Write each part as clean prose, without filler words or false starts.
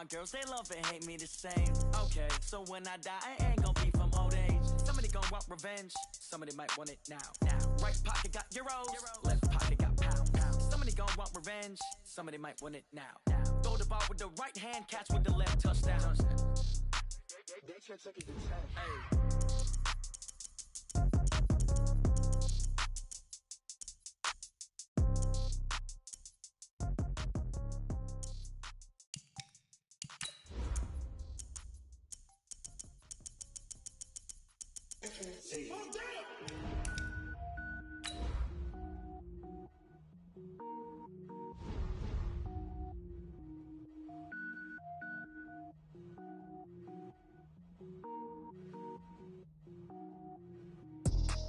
my girls, they love and hate me the same. Okay, so when I die, I ain't gonna be from old age. Somebody gonna want revenge, somebody might want it now. Right pocket got euros, left pocket got pounds. Somebody gonna want revenge, somebody might want it now. Throw the ball with the right hand, catch with the left, touchdown. They can't take it to 10.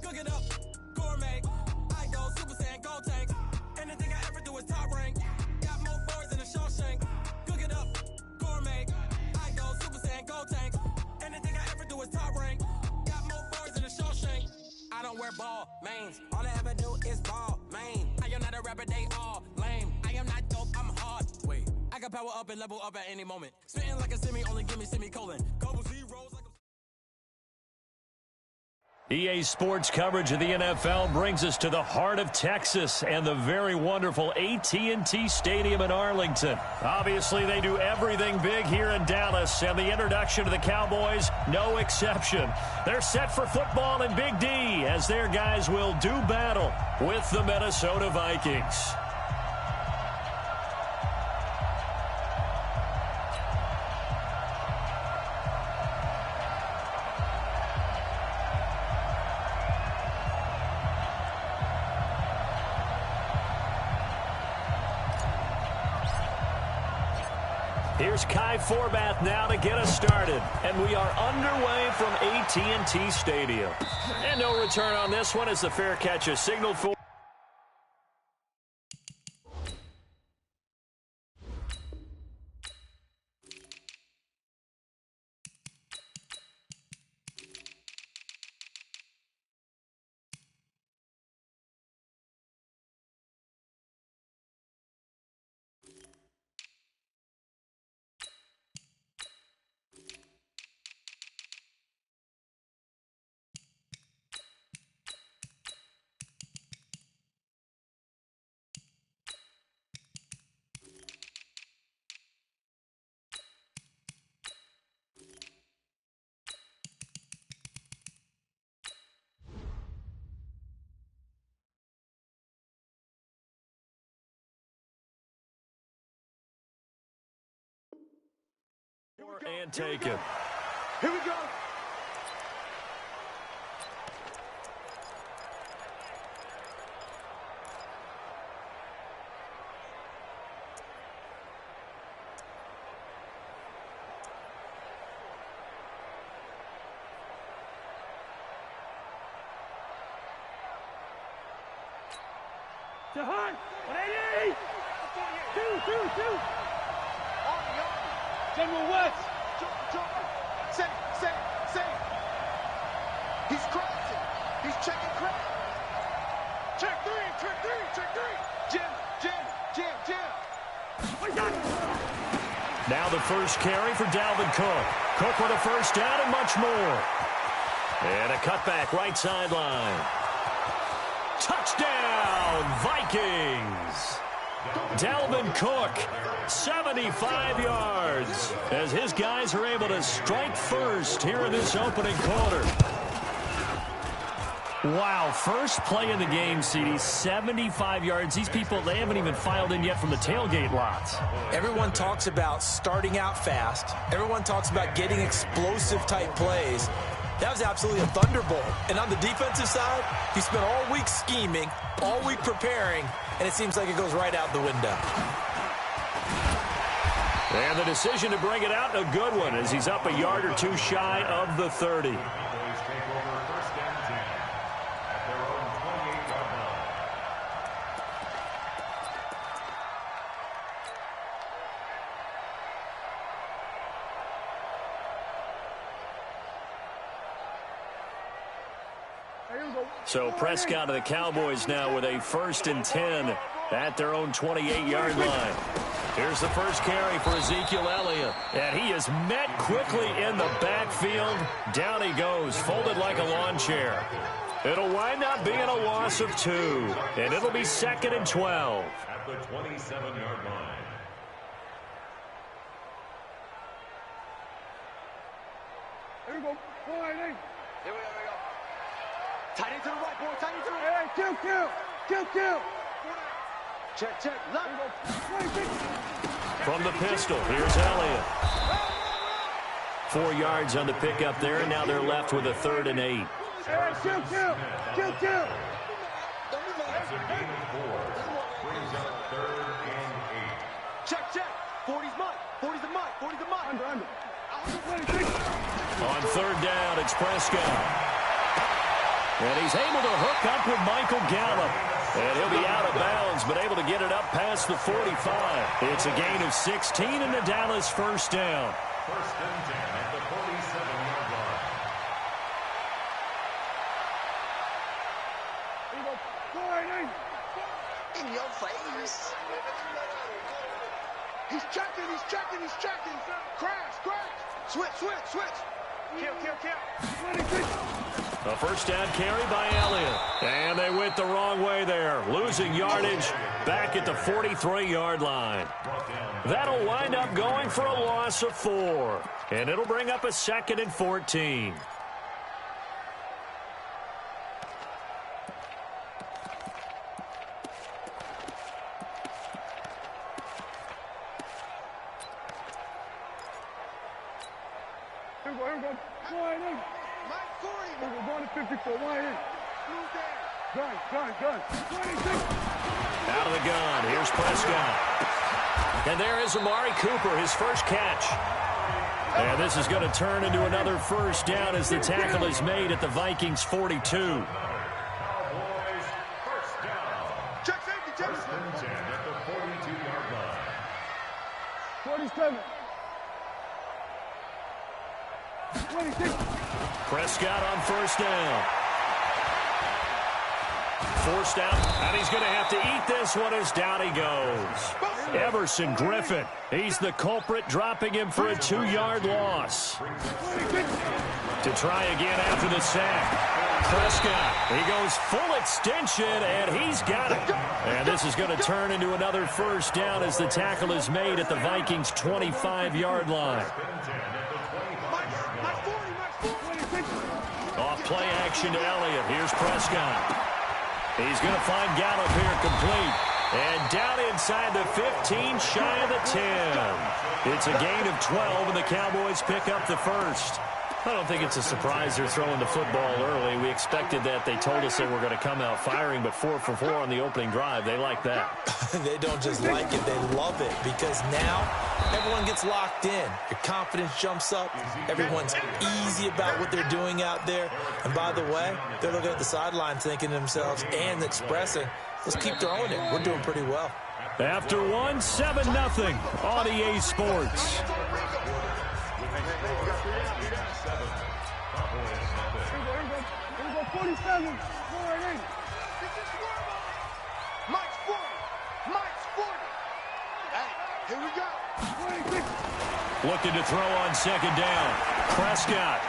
Cook it up, gourmet. I go Super Saiyan, gold tank. Anything I ever do is top rank. Got more boys than a Shawshank. Cook it up, gourmet. I go Super Saiyan, gold tank. Anything I ever do is top rank. Got more boys than a Shawshank. I don't wear ball mains. All I ever do is ball main. I am not a rapper, they all lame. I am not dope, I'm hard. Wait, I can power up and level up at any moment. Spitting like a semi, only give me semicolon. Couple zeros like a EA Sports coverage of the NFL brings us to the heart of Texas and the very wonderful AT&T Stadium in Arlington. Obviously, they do everything big here in Dallas, and the introduction to the Cowboys, no exception. They're set for football in Big D as their guys will do battle with the Minnesota Vikings. Here's Kai Forbath now to get us started. And we are underway from AT&T Stadium. And no return on this one as the fair catch is signaled for. And take it. Here we go. To Hunt, 180! Two. General West. Say. He's crossing. He's checking crowd. Check three. Jim. Now the first carry for Dalvin Cook. Cook with a first down and much more. And a cutback right sideline. Touchdown, Vikings! Dalvin Cook, 75 yards, as his guys are able to strike first here in this opening quarter. Wow, first play in the game, CD, 75 yards. These people, they haven't even filed in yet from the tailgate lots. Everyone talks about starting out fast. Everyone talks about getting explosive-type plays. That was absolutely a thunderbolt. And on the defensive side, he spent all week scheming, all week preparing, and it seems like it goes right out the window. And the decision to bring it out, a good one, as he's up a yard or two shy of the 30. So Prescott and the Cowboys now with a 1st and 10 at their own 28-yard line. Here's the first carry for Ezekiel Elliott. And he is met quickly in the backfield. Down he goes, folded like a lawn chair. It'll wind up being a loss of 2. And it'll be 2nd and 12. At the 27-yard line. Here we go. Here we go. Tight end to the right, boy. Tight end to the Hey, kill. Check. Left. From the pistol, here's Elliott. 4 yards on the pickup there, and now they're left with a 3rd and 8. Hey, kill. That's a gain of 4. Brings up 3rd and 8. Check. 40's mine. 40's the mine. Under. On 3rd down, it's Prescott. And he's able to hook up with Michael Gallup. And he'll be out of bounds, but able to get it up past the 45. It's a gain of 16 and a Dallas first down. 1st and 10 at the 47-yard line. Here we go. In your face. He's checking. Crash. Switch. Kill. A first down carry by Elliott. And they went the wrong way there, losing yardage back at the 43-yard line. That'll wind up going for a loss of 4. And it'll bring up a 2nd and 14. Here we go. Wide in. Mike 40. We're going to 54. Wide in. Gun. 26. Out of the gun. Here's Prescott. And there is Amari Cooper, his first catch. And this is going to turn into another first down as the tackle is made at the Vikings 42. Cowboys first down. Check safety. 1st and 10 at the 42-yard line. 47. 26. Prescott on first down. Forced out, and he's going to have to eat this one as down he goes. Everson Griffin, he's the culprit, dropping him for a 2-yard loss. To try again after the sack. Prescott, he goes full extension, and he's got it. And this is going to turn into another first down as the tackle is made at the Vikings' 25-yard line. Off play action to Elliott. Here's Prescott. He's going to find Gallup here complete. And down inside the 15, shy of the 10. It's a gain of 12, and the Cowboys pick up the first. I don't think it's a surprise they're throwing the football early. We expected that. They told us they were going to come out firing, but 4 for 4 on the opening drive. They like that. They don't just like it, they love it, because now everyone gets locked in. Your confidence jumps up. Everyone's easy about what they're doing out there. And by the way, they're looking at the sideline thinking to themselves and expressing, let's keep throwing it. We're doing pretty well. After one, 7-0 on EA Sports. Here we go. 47. Mike's 40. Hey, here we go. 26. Looking to throw on second down. Prescott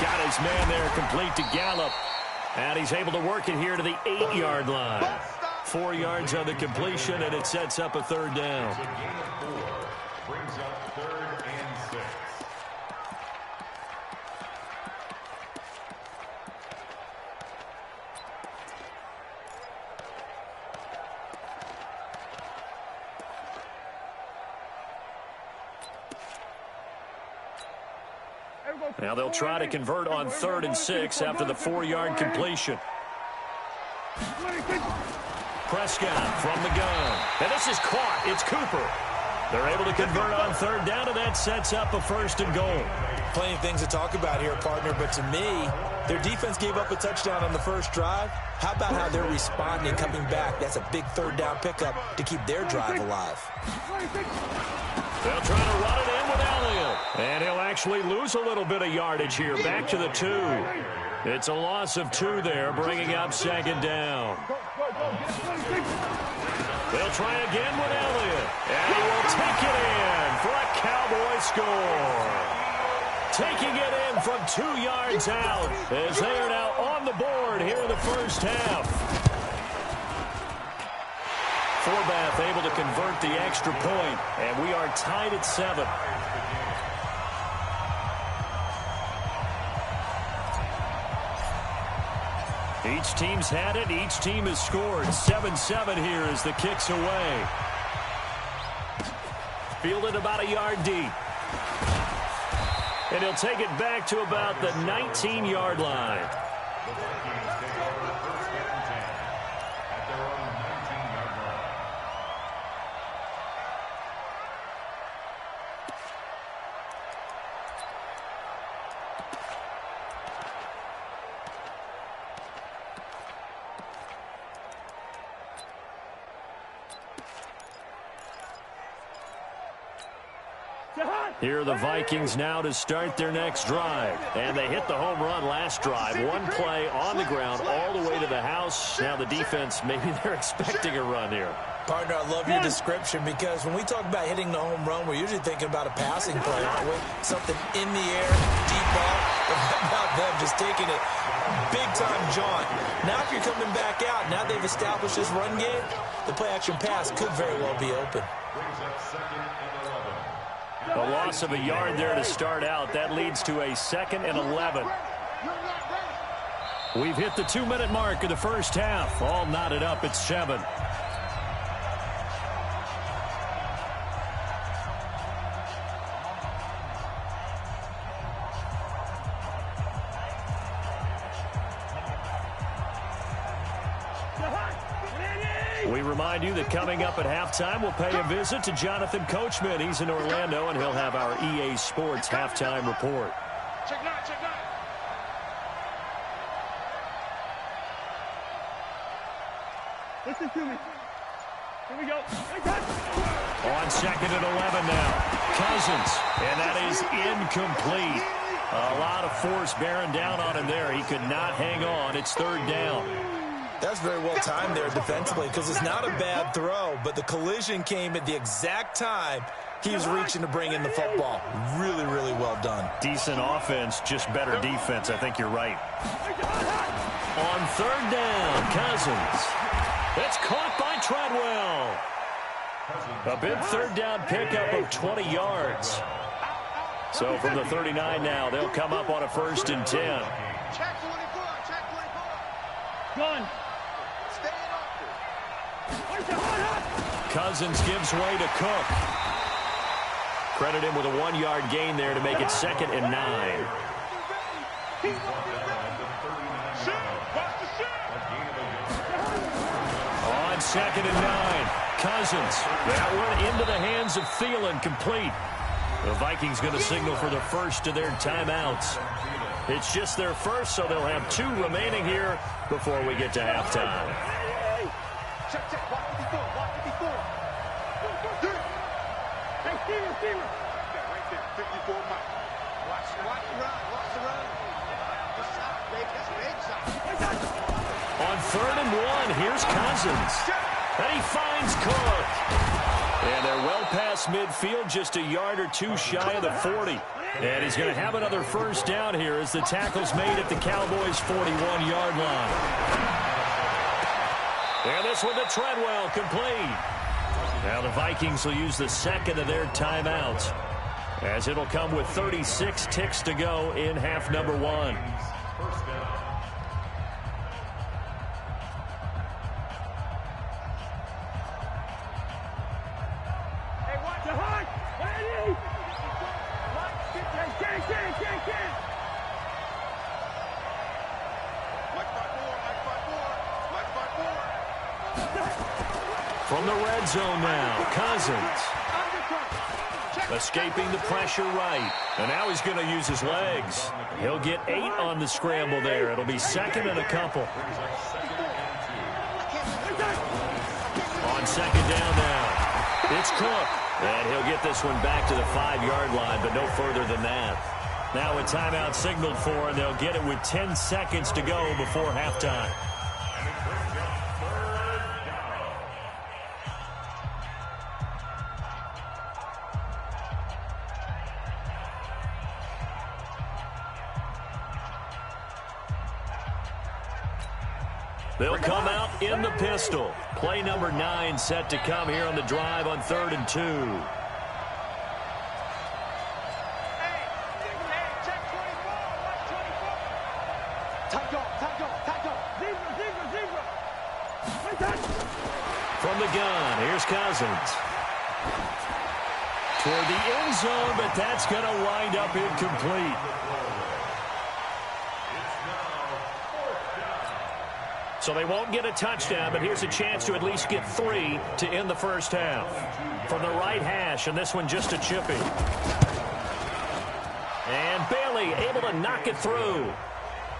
got his man there complete to Gallup. And he's able to work it here to the 8-yard line. 4 yards on the completion, and it sets up a third down. It's a gain of 4. Brings up 3rd and 6. Now they'll try to convert on 3rd and 6 after the 4-yard completion. Prescott from the gun. And this is caught. It's Cooper. They're able to convert on 3rd down, and that sets up a 1st and goal. Plenty of things to talk about here, partner, but to me, their defense gave up a touchdown on the first drive. How about how they're responding, coming back? That's a big 3rd down pickup to keep their drive alive. They'll try to run it in with Elliott. And he'll actually lose a little bit of yardage here, back to the 2. It's a loss of 2 there, bringing up 2nd down. They'll try again with Elliott. And he will take it in for a Cowboy score. Taking it in from 2 yards out as they are now on the board here in the first half. Forbath able to convert the extra point, and we are tied at 7. Each team's had it. Each team has scored. 7-7 here as the kick's away. Fielded about a yard deep. And he'll take it back to about the 19-yard line. Here are the Vikings now to start their next drive. And they hit the home run last drive. One play on the ground all the way to the house. Now the defense, maybe they're expecting a run here. Partner, I love your description because when we talk about hitting the home run, we're usually thinking about a passing play, aren't we? Something in the air, deep ball. But how about them just taking it big-time jaunt? Now if you're coming back out, now they've established this run game, the play-action pass could very well be open. A loss of a yard there to start out. That leads to a 2nd and 11. We've hit the 2-minute mark of the first half. All knotted up at 7. We remind you that coming up at halftime, we'll pay a visit to Jonathan Coachman. He's in Orlando, and he'll have our EA Sports halftime report. Check nine, check nine. Listen to me. Here we go. On 2nd and 11 now. Cousins, and that is incomplete. A lot of force bearing down on him there. He could not hang on. It's 3rd down. That's very well timed there defensively because it's not a bad throw, but the collision came at the exact time he was reaching to bring in the football. Really, really well done. Decent offense, just better defense. I think you're right. On 3rd down, Cousins. That's caught by Treadwell. A big 3rd down pickup of 20 yards. So from the 39 now, they'll come up on a 1st and 10. Check 24, check 24. Gun. Cousins gives way to Cook. Credit him with a 1-yard gain there to make it 2nd and 9. On 2nd and 9, Cousins. That one into the hands of Thielen, complete. The Vikings going to signal for the first of their timeouts. It's just their first, so they'll have 2 remaining here before we get to halftime. Check, check, watch 54, watch 54. Hey, Steven. Right there, 54 miles. Watch the run, watch the run. Good shot, big, that's a big shot. On 3rd and 1, here's Cousins. And he finds Cook. And they're well past midfield, just a yard or 2 shy of the 40. And he's going to have another 1st down here as the tackle's made at the Cowboys' 41-yard line. And this one to Treadwell, complete. Now the Vikings will use the 2nd of their timeouts, as it'll come with 36 ticks to go in half number 1. Hey, watch the heart. Ready? Get. From the red zone now, Cousins. Escaping the pressure right. And now he's going to use his legs. He'll get 8 on the scramble there. It'll be 2nd and a couple. On 2nd down now, it's Cook. And he'll get this one back to the 5-yard line, but no further than that. Now a timeout signaled for, and they'll get it with 10 seconds to go before halftime. They'll come out in the pistol. Play number 9 set to come here on the drive on 3rd and 2. From the gun, here's Cousins. Toward the end zone, but that's going to wind up incomplete. So they won't get a touchdown, but here's a chance to at least get 3 to end the first half. From the right hash, and this one just a chippy. And Bailey able to knock it through.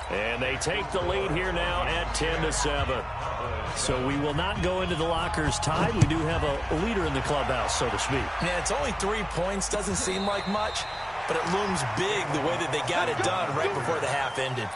And they take the lead here now at 10-7. So we will not go into the lockers tied. We do have a leader in the clubhouse, so to speak. Yeah, it's only 3 points. Doesn't seem like much, but it looms big the way that they got it done right before the half ended.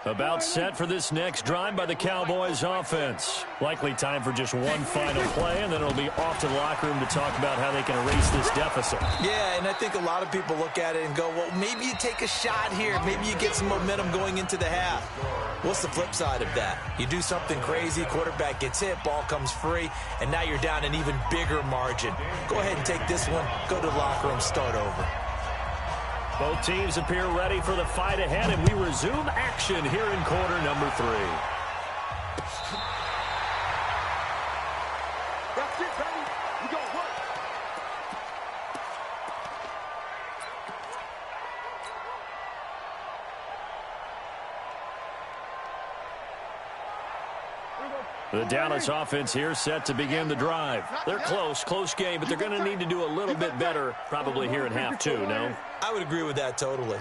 About set for this next drive by the Cowboys offense. Likely time for just one final play, and then it'll be off to the locker room to talk about how they can erase this deficit. Yeah, and I think a lot of people look at it and go, well, maybe you take a shot here. Maybe you get some momentum going into the half. What's the flip side of that? You do something crazy, quarterback gets hit, ball comes free, and now you're down an even bigger margin. Go ahead and take this one, go to the locker room, start over. Both teams appear ready for the fight ahead, and we resume action here in quarter number 3. That's it, baby. We gon' work. The Dallas offense here set to begin the drive. They're close game, but they're going to need to do a little bit better probably here in half 2, no? I would agree with that totally.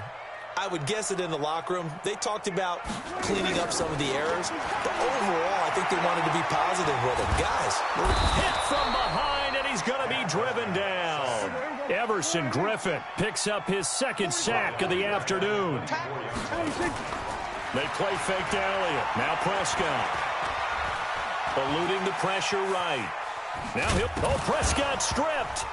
I would guess that in the locker room, they talked about cleaning up some of the errors, but overall, I think they wanted to be positive with it. Guys, hit from behind, and he's going to be driven down. Everson Griffin picks up his 2nd sack of the afternoon. They play fake to Elliott. Now Prescott. Eluding the pressure right. Now Prescott stripped.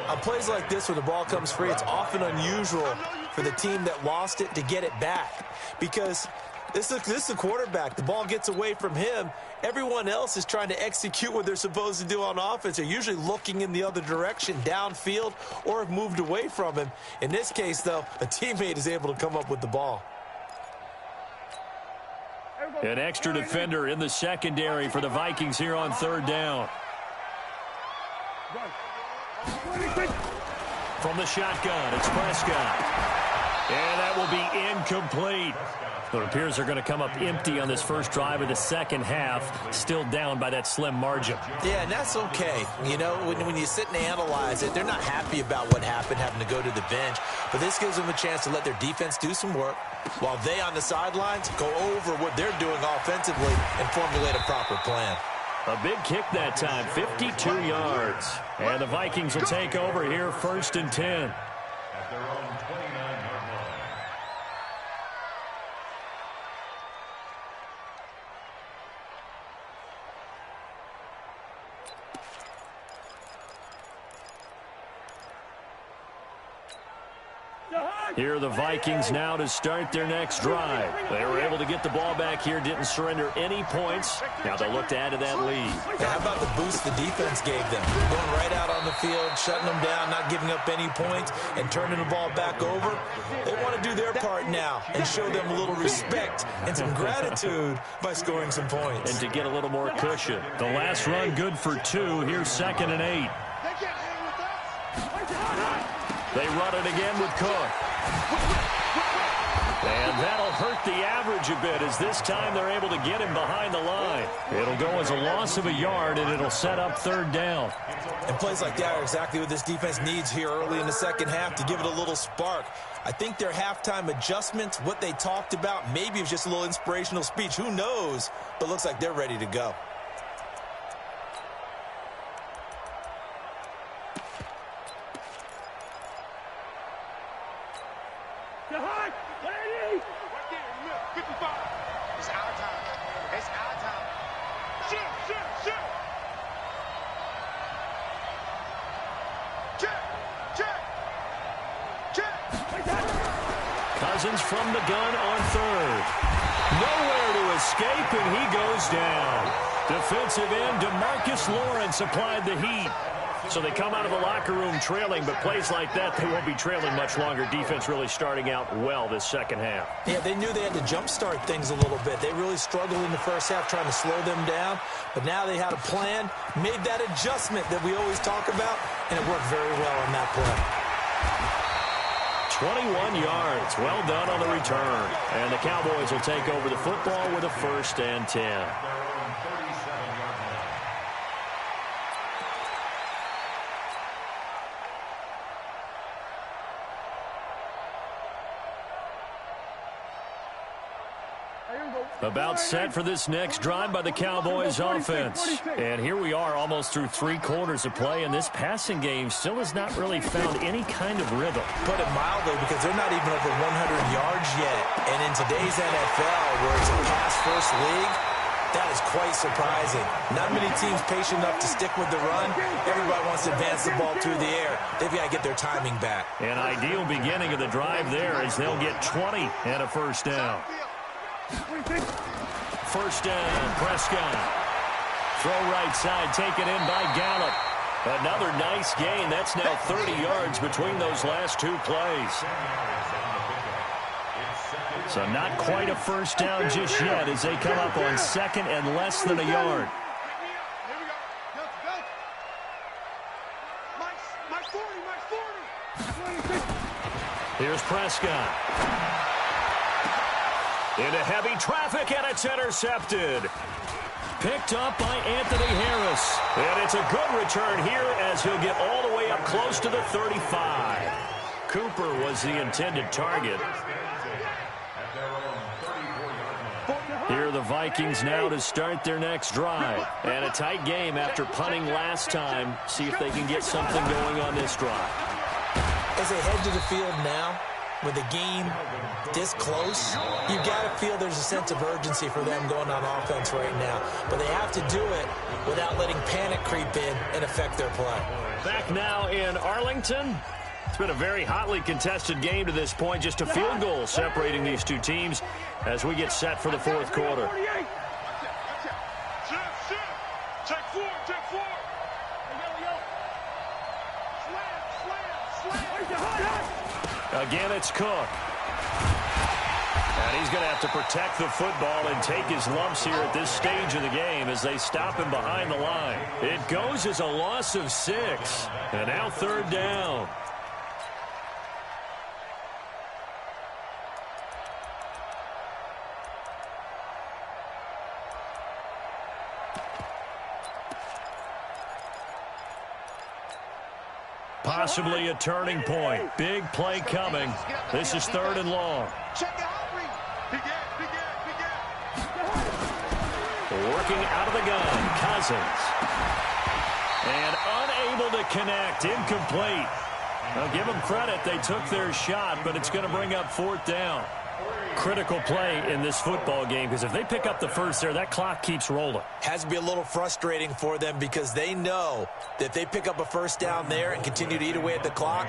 On plays like this where the ball comes free, it's often unusual for the team that lost it to get it back. Because this is the quarterback. The ball gets away from him. Everyone else is trying to execute what they're supposed to do on offense. They're usually looking in the other direction, downfield, or have moved away from him. In this case, though, a teammate is able to come up with the ball. An extra defender in the secondary for the Vikings here on 3rd down. From the shotgun, it's Prescott. And that will be incomplete. It appears they're going to come up empty on this first drive of the second half, still down by that slim margin. Yeah, and that's okay. You know, when you sit and analyze it, they're not happy about what happened, having to go to the bench. But this gives them a chance to let their defense do some work, while they on the sidelines go over what they're doing offensively and formulate a proper plan. A big kick that time, 52 yards. And the Vikings will take over here 1st and 10. At their own 29-yard line. Here are the Vikings now to start their next drive. They were able to get the ball back here, didn't surrender any points. Now they'll look to add to that lead. How about the boost the defense gave them? Going right out on the field, shutting them down, not giving up any points, and turning the ball back over. They want to do their part now and show them a little respect and some gratitude by scoring some points. And to get a little more cushion. The last run good for 2. Here's 2nd and 8. They run it again with Cook. And that'll hurt the average a bit, as this time they're able to get him behind the line. It'll go as a loss of a yard, and it'll set up 3rd down. And plays like that are exactly what this defense needs here early in the second half to give it a little spark. I think their halftime adjustments, what they talked about, maybe it was just a little inspirational speech. Who knows? But looks like they're ready to go. 55. It's our time. It's our time. Shift. Check. Cousins from the gun on third. Nowhere to escape, and he goes down. Defensive end DeMarcus Lawrence applied the heat. So they come out of the locker room trailing, but plays like that, they won't be trailing much longer. Defense really starting out well this second half. Yeah, they knew they had to jumpstart things a little bit. They really struggled in the first half trying to slow them down, but now they had a plan, made that adjustment that we always talk about, and it worked very well on that play. 21 yards. Well done on the return. And the Cowboys will take over the football with a 1st and 10. About set for this next drive by the Cowboys offense. And here we are almost through 3 quarters of play, and this passing game still has not really found any kind of rhythm. Put it mildly, because they're not even over 100 yards yet. And in today's NFL, where it's a pass-first league, that is quite surprising. Not many teams patient enough to stick with the run. Everybody wants to advance the ball through the air. They've got to get their timing back. An ideal beginning of the drive there as they'll get 20 and a 1st down. 1st down, Prescott. Throw right side, taken in by Gallup. Another nice gain. That's now 30 yards between those last 2 plays. So not quite a 1st down just yet as they come up on 2nd and less than a yard. Here's Prescott. Into heavy traffic, and it's intercepted. Picked up by Anthony Harris. And it's a good return here as he'll get all the way up close to the 35. Cooper was the intended target. Here are the Vikings now to start their next drive. And a tight game after punting last time. See if they can get something going on this drive. As they head to the field now, with the game this close, you've got to feel there's a sense of urgency for them going on offense right now. But they have to do it without letting panic creep in and affect their play. Back now in Arlington. It's been a very hotly contested game to this point. Just a field goal separating these two teams as we get set for the 4th quarter. Check 4. Again, it's Cook. And he's going to have to protect the football and take his lumps here at this stage of the game as they stop him behind the line. It goes as a loss of 6. And now 3rd down. Possibly a turning point. Big play coming. This is 3rd and long. Working out of the gun, Cousins. And unable to connect, incomplete. Now give them credit, they took their shot, but it's going to bring up 4th down. Critical play in this football game, because if they pick up the first there, that clock keeps rolling. Has to be a little frustrating for them because they know that if they pick up a 1st down there and continue to eat away at the clock,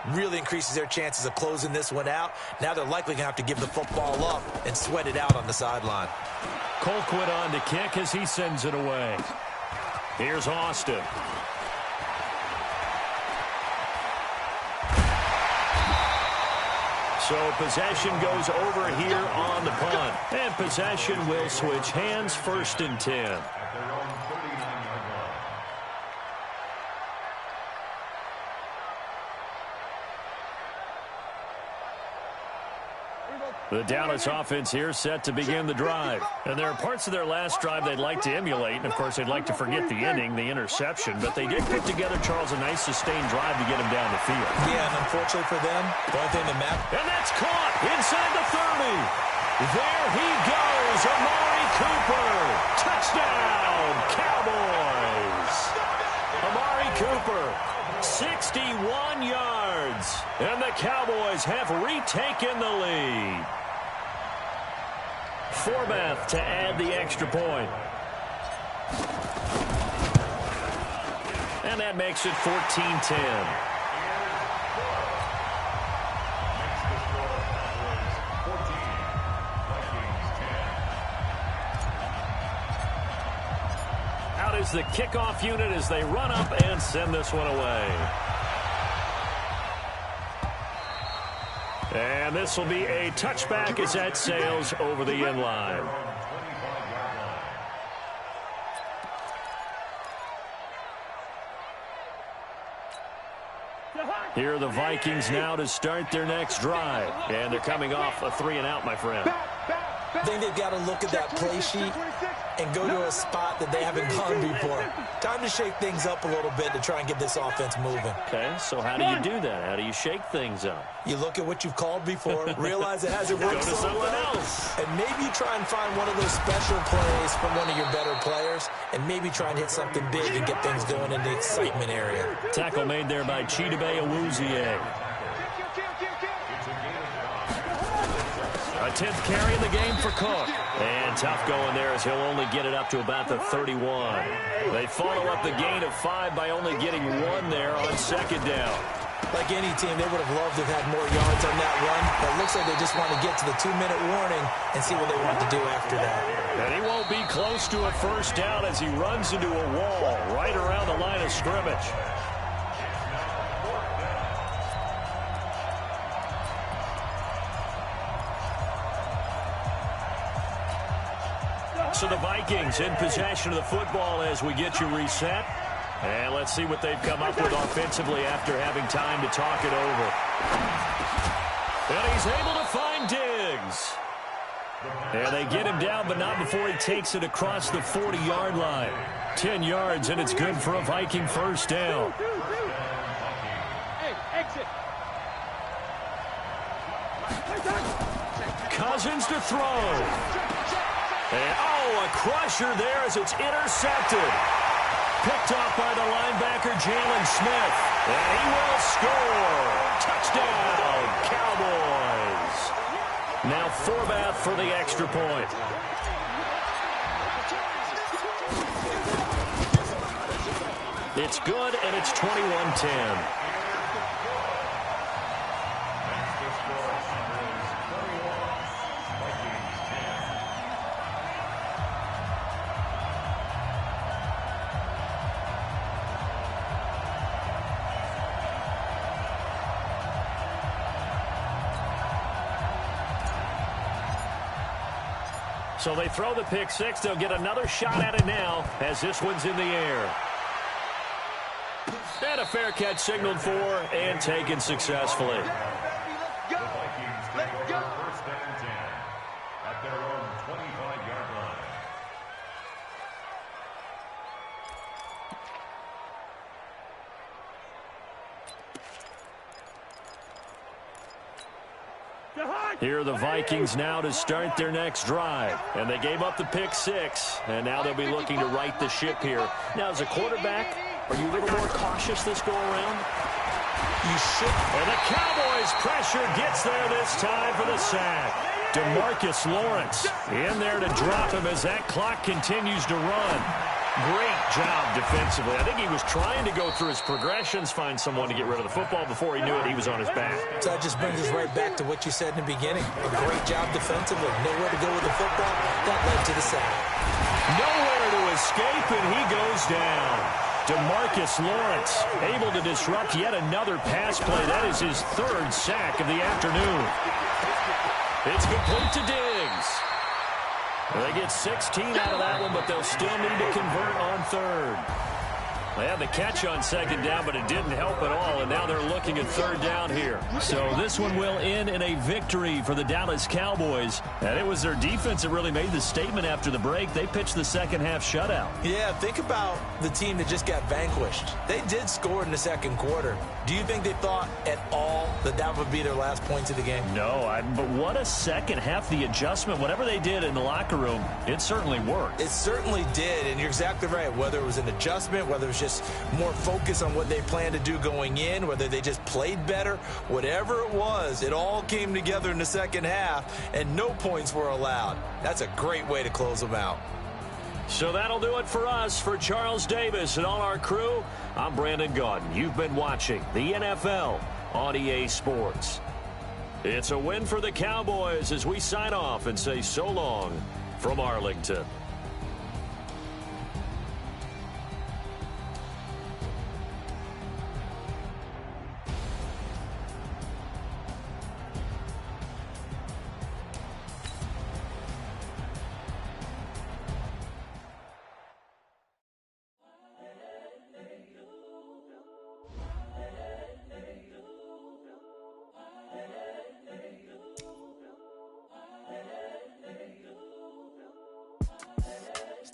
really increases their chances of closing this one out. Now they're likely going to have to give the football up and sweat it out on the sideline. Colquitt on to kick as he sends it away. Here's Austin. So possession goes over here on the punt. And possession will switch hands, 1st and 10. The Dallas offense here set to begin the drive. And there are parts of their last drive they'd like to emulate. And, of course, they'd like to forget the ending, the interception. But they did put together, Charles, a nice sustained drive to get them down the field. Yeah, and unfortunately for them, the only thing that matters. And that's caught inside the 30. There he goes, Amari Cooper. Touchdown, Cowboys. Amari Cooper, 61 yards. And the Cowboys have retaken the lead. Forbath to add the extra point. And that makes it 14-10. Out is the kickoff unit as they run up and send this one away. And this will be a touchback as that sails over the end line. Here are the Vikings now to start their next drive. And they're coming off a 3-and-out, my friend. I think they've got to look at that play sheet and go to a spot that they haven't gone before. Time to shake things up a little bit to try and get this offense moving. Okay, so how do you do that? How do you shake things up? You look at what you've called before, realize it hasn't worked so well, and maybe you try and find one of those special plays from one of your better players, and maybe try and hit something big and get things going in the excitement area. Tackle made there by Chidobe Awuzie. A 10th carry in the game for Cook. And tough going there as he'll only get it up to about the 31. They follow up the gain of 5 by only getting 1 there on second down. Like any team, they would have loved to have had more yards on that run. But it looks like they just want to get to the 2-minute warning and see what they want to do after that. And he won't be close to a first down as he runs into a wall right around the line of scrimmage. So the Vikings in possession of the football as we get you reset. And let's see what they've come up with offensively after having time to talk it over. And he's able to find Diggs. And they get him down, but not before he takes it across the 40-yard line. 10 yards, and it's good for a Viking first down. Cousins to throw. And, a crusher there as it's intercepted. Picked off by the linebacker, Jalen Smith. And he will score. Touchdown, Cowboys. Now Forbath for the extra point. It's good, and it's 21-10. So they throw the pick six. They'll get another shot at it now as this one's in the air. And a fair catch signaled for and taken successfully. The Vikings take over first and 10 at their own 25-yard line. Here are the Vikings now to start their next drive. And they gave up the pick six, and now they'll be looking to right the ship here. Now, as a quarterback, are you a little more cautious this go-around? You should. And the Cowboys' pressure gets there this time for the sack. DeMarcus Lawrence in there to drop him as that clock continues to run. Great job defensively. I think he was trying to go through his progressions, find someone to get rid of the football. Before he knew it, he was on his back. So that just brings us right back to what you said in the beginning. A great job defensively. Nowhere to go with the football. That led to the sack. Nowhere to escape, and he goes down. DeMarcus Lawrence able to disrupt yet another pass play. That is his third sack of the afternoon. It's complete to Diggs. They get 16 out of that one, but they'll still need to convert on third. They had the catch on second down, but it didn't help at all, and now they're looking at third down here. So this one will end in a victory for the Dallas Cowboys, and it was their defense that really made the statement after the break. They pitched the second half shutout. Yeah, think about the team that just got vanquished. They did score in the second quarter. Do you think they thought at all that that would be their last points of the game? No, but what a second half. The adjustment, whatever they did in the locker room, it certainly worked. It certainly did, and you're exactly right. Whether it was an adjustment, whether it was was just more focus on what they planned to do going in, whether they just played better, whatever it was, it all came together in the second half, and no points were allowed. That's a great way to close them out. So that'll do it for us. For Charles Davis and all our crew, I'm Brandon Gaudin. You've been watching the NFL on EA Sports. It's a win for the Cowboys as we sign off and say so long from Arlington.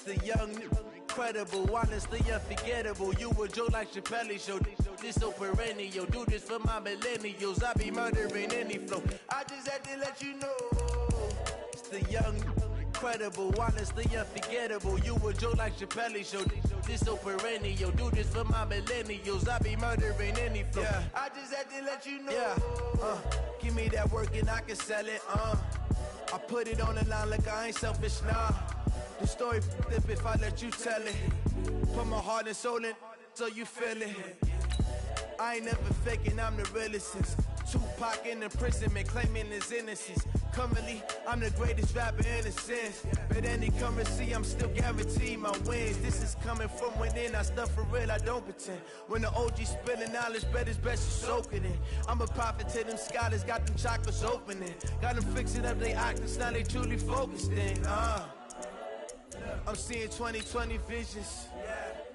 The young, incredible, honestly unforgettable. You a joke like Chappelle show. This so perennial. Do this for my millennials. I be murdering any flow. I just had to let you know. It's the young, incredible, honestly unforgettable. You a joke like Chappelle show. This so perennial. Do this for my millennials. I be murdering any flow. Yeah. I just had to let you know. Yeah. Give me that work and I can sell it. I put it on the line like I ain't selfish, nah. The story flip if I let you tell it. Put my heart and soul in so you feel it. I ain't never faking, I'm the realest since Tupac in imprisonment, claiming his innocence. Currently, I'm the greatest rapper in a sense. But any currency, I'm still guaranteed my wins. This is coming from within, I stuff for real, I don't pretend. When the OG spilling knowledge, bet it's best you soak it in. I'm a prophet to them scholars, got them chakras opening. Got them fixing up they octaves, now they truly focused in. I'm seeing 2020 visions,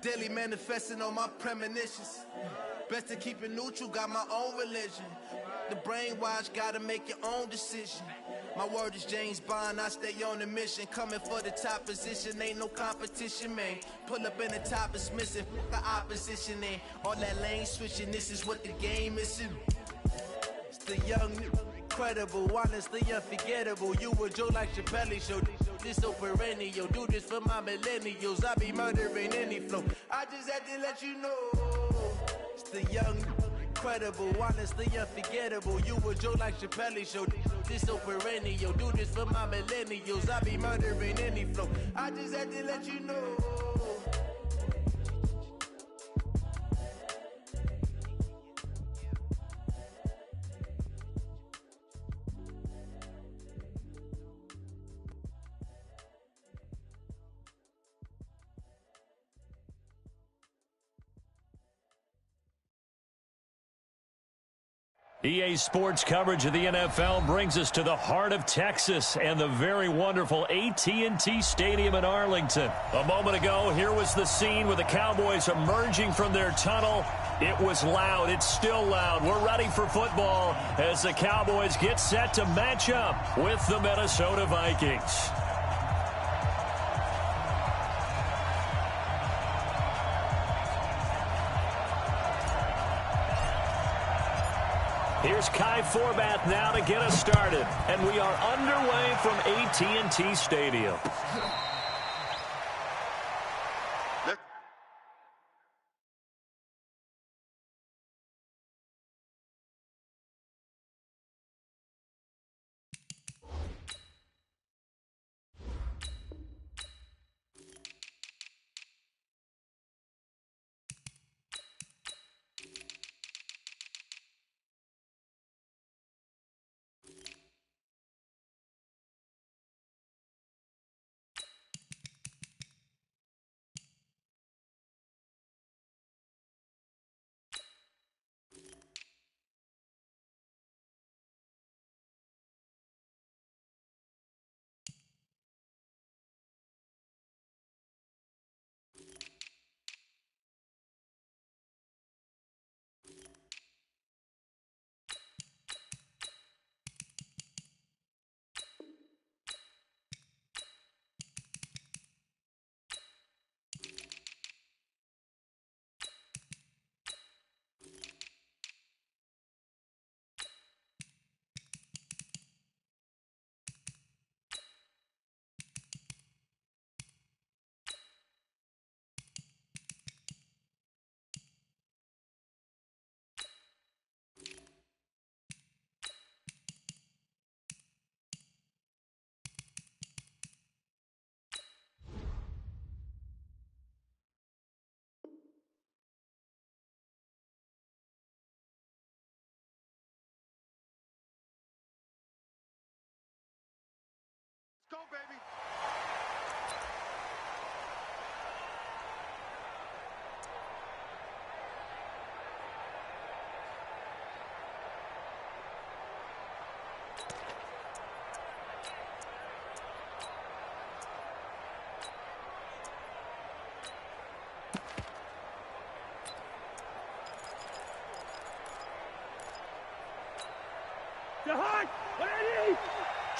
daily manifesting on my premonitions. Best to keep it neutral, got my own religion. The brainwash, gotta make your own decision. My word is James Bond, I stay on a mission. Coming for the top position, ain't no competition, man. Pull up in the top is missing, the opposition ain't. All that lane switching, this is what the game is. It's the young, incredible, honestly unforgettable. You a joke like Chappelle show. This so perennial. Do this for my millennials. I be murdering any flow. I just had to let you know. It's the young, incredible, honestly unforgettable. You a joke like Chappelle show. This so perennial. Do this for my millennials. I be murdering any flow. I just had to let you know. EA Sports coverage of the NFL brings us to the heart of Texas and the very wonderful AT&T Stadium in Arlington. A moment ago, here was the scene with the Cowboys emerging from their tunnel. It was loud. It's still loud. We're ready for football as the Cowboys get set to match up with the Minnesota Vikings. Here's Kai Forbath now to get us started. And we are underway from AT&T Stadium.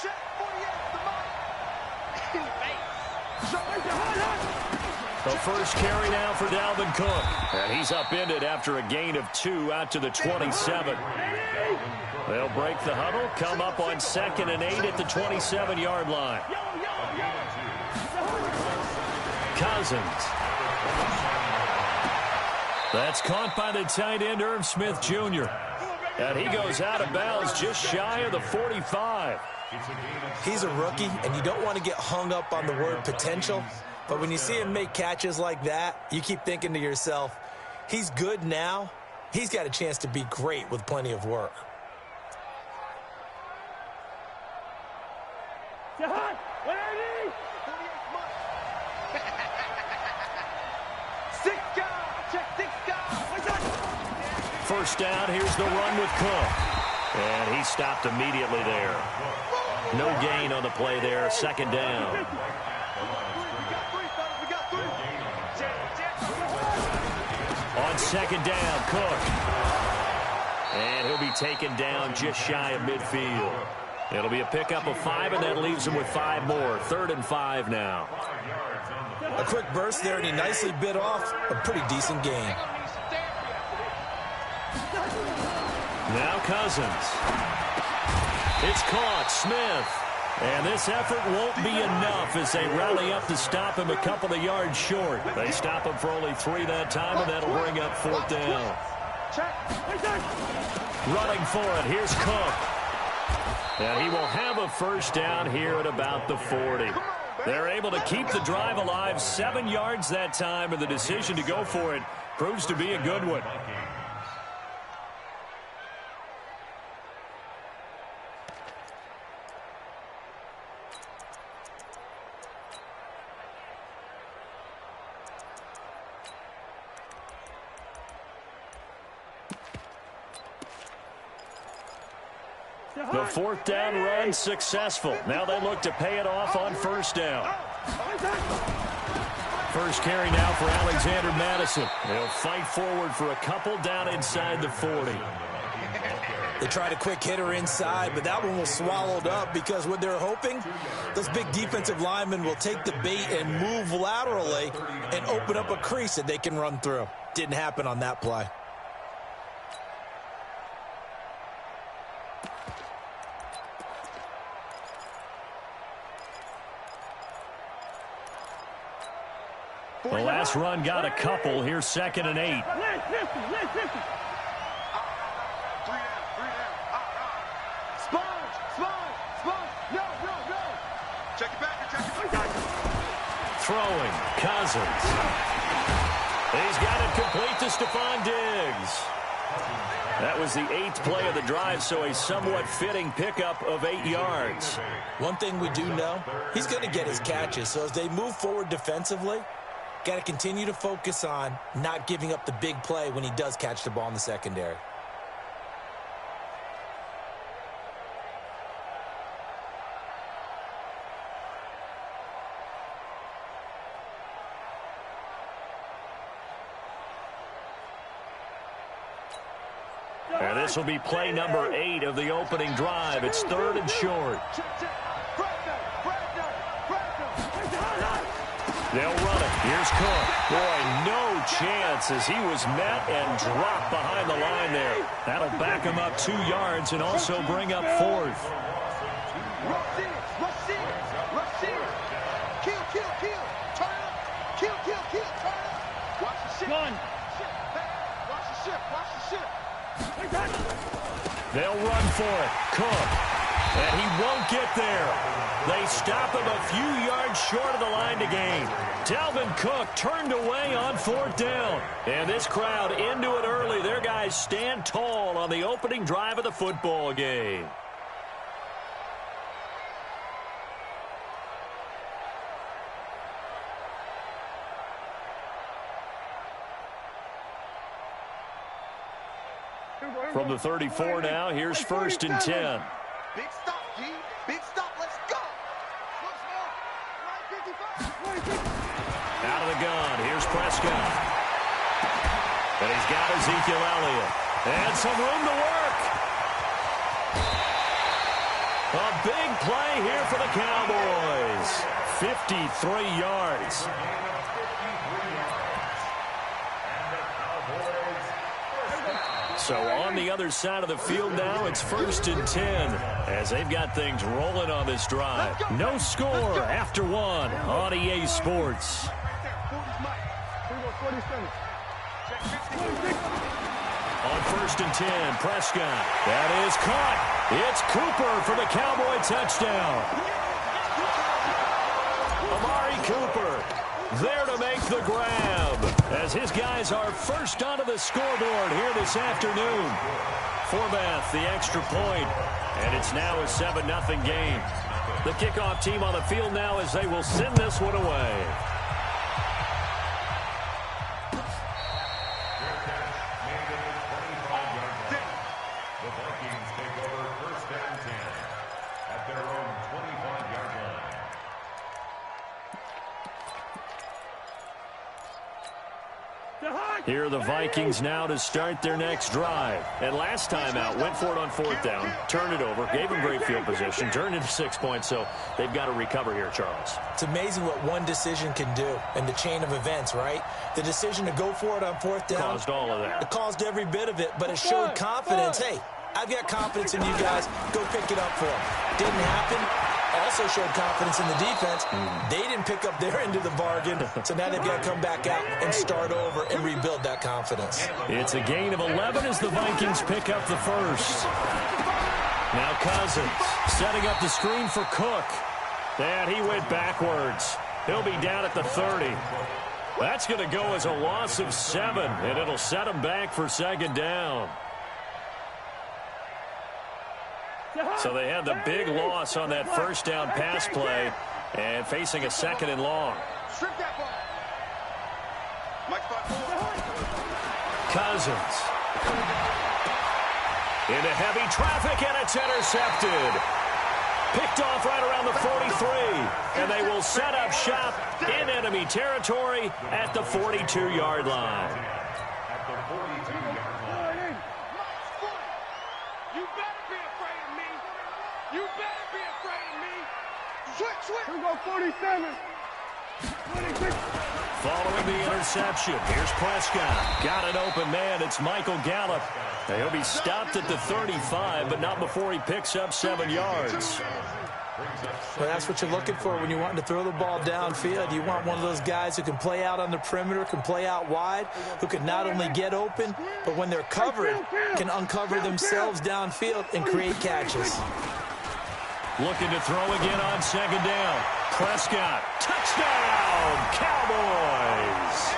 Check 48, the mark. The first carry now for Dalvin Cook. And he's upended after a gain of 2 out to the 27. They'll break the huddle, come up on 2nd and 8 at the 27-yard line. Cousins. That's caught by the tight end, Irv Smith Jr. And he goes out of bounds just shy of the 45. He's a rookie, and you don't want to get hung up on the word potential. But when you see him make catches like that, you keep thinking to yourself, he's good now. He's got a chance to be great with plenty of work. First down, here's the run with Cook. And he stopped immediately there. No gain on the play there, 2nd down. On 2nd down, Cook. And he'll be taken down just shy of midfield. It'll be a pickup of 5, and that leaves him with 5 more. 3rd and 5 now. A quick burst there, and he nicely bit off a pretty decent gain. Now Cousins. It's caught. Smith. And this effort won't be enough as they rally up to stop him a couple of yards short. They stop him for only 3 that time, and that'll bring up 4th down. Running for it. Here's Cook. And he will have a first down here at about the 40. They're able to keep the drive alive. 7 yards that time, and the decision to go for it proves to be a good one. The 4th down run successful. Now they look to pay it off on 1st down. First carry now for Alexander Madison. They'll fight forward for a couple down inside the 40. They tried a quick hitter inside, but that one was swallowed up because what they're hoping, those big defensive linemen will take the bait and move laterally and open up a crease that they can run through. Didn't happen on that play. The last run got a couple. Here's 2nd and 8. Throwing. Cousins. He's got it complete to Stephon Diggs. That was the 8th play of the drive, so a somewhat fitting pickup of 8 yards. One thing we do know, he's going to get his catches. So as they move forward defensively, got to continue to focus on not giving up the big play when he does catch the ball in the secondary. And this will be play number 8 of the opening drive. It's 3rd and short. They'll run it. Here's Cook. Boy, no chance as he was met and dropped behind the line there. That'll back him up 2 yards and also bring up 4th. They'll run for it. Cook. And he won't get there. They stop him a few yards short of the line to gain. Dalvin Cook turned away on 4th down. And this crowd into it early. Their guys stand tall on the opening drive of the football game. From the 34 now, here's 1st and 10. Big stop, G. Big stop. Let's go. Out of the gun. Here's Prescott. And he's got Ezekiel Elliott. And some room to work. A big play here for the Cowboys. 53 yards. So on the other side of the field now, it's 1st and 10 as they've got things rolling on this drive. No score after 1 on EA Sports. On 1st and 10, Prescott. That is caught. It's Cooper for the Cowboy touchdown. Amari Cooper there to make the grab as his guys are first onto the scoreboard here this afternoon. Forbath, the extra point, and it's now a 7-0 game. The kickoff team on the field now as they will send this one away. Here are the Vikings now to start their next drive. And last time out, went for it on 4th down, turned it over, gave them great field position, turned into 6 points, so they've got to recover here, Charles. It's amazing what one decision can do in the chain of events, right? The decision to go for it on 4th down. Caused all of that. It caused every bit of it, but it showed confidence. Hey, I've got confidence in you guys. Go pick it up for them. Didn't happen. Also showed confidence in the defense. They didn't pick up their end of the bargain, so now they've got to come back out and start over and rebuild that confidence. It's a gain of 11 as the Vikings pick up the first. Now Cousins setting up the screen for Cook. And he went backwards. He'll be down at the 30. That's going to go as a loss of 7, and it'll set him back for 2nd down. So they had the big loss on that 1st down pass play and facing a 2nd and long. Cousins. Into heavy traffic, and it's intercepted. Picked off right around the 43, and they will set up shop in enemy territory at the 42-yard line. Here we go, 47. 26. Following the interception, here's Prescott. Got an open man. It's Michael Gallup. He'll be stopped at the 35, but not before he picks up 7 yards. Well, that's what you're looking for when you want to throw the ball downfield. You want one of those guys who can play out on the perimeter, can play out wide, who can not only get open, but when they're covered, can uncover themselves downfield and create catches. Looking to throw again on 2nd down. Prescott, touchdown, Cowboys.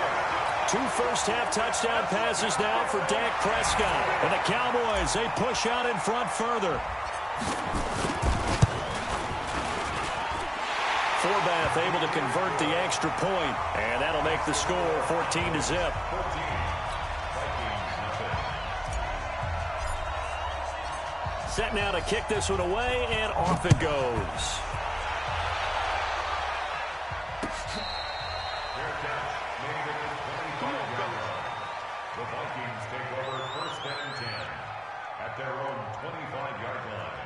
2 first-half touchdown passes now for Dak Prescott. And the Cowboys, they push out in front further. Forbath able to convert the extra point, and that'll make the score 14-0. Set now to kick this one away, and off it goes. The Vikings take over 1st and 10 at their own 25-yard line.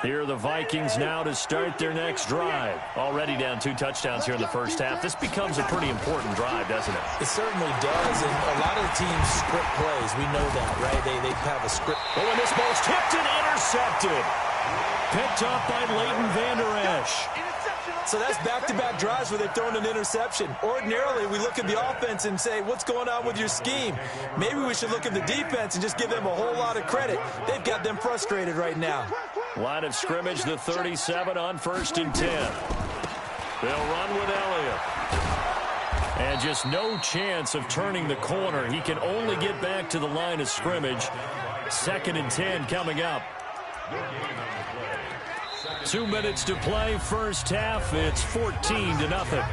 Here are the Vikings now to start their next drive. Already down 2 touchdowns here in the first half. This becomes a pretty important drive, doesn't it? It certainly does, and a lot of the teams script plays. We know that, right? They have a script. Oh, and this ball's tipped and intercepted. Picked up by Leighton Vander Esch. So that's back-to-back drives where they've thrown an interception. Ordinarily, we look at the offense and say, what's going on with your scheme? Maybe we should look at the defense and just give them a whole lot of credit. They've got them frustrated right now. Line of scrimmage, the 37 on 1st and 10. They'll run with Elliott. And just no chance of turning the corner. He can only get back to the line of scrimmage. 2nd and 10 coming up. 2 minutes to play, first half. It's 14-0.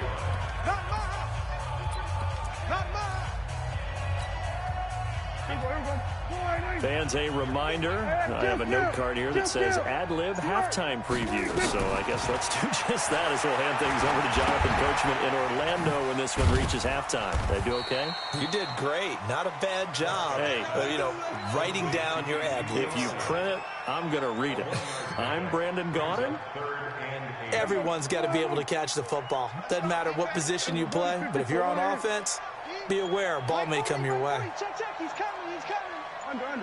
Fans, a reminder, I have a note card here that says ad-lib halftime preview. So I guess let's do just that as we'll hand things over to Jonathan Coachman in Orlando when this one reaches halftime. Did I do okay? You did great. Not a bad job. Hey. Writing down your ad-libs. If you print it, I'm going to read it. I'm Brandon Gaudin. Everyone's got to be able to catch the football. Doesn't matter what position you play, but if you're on offense, be aware a ball may come your way. Check, he's coming, Under.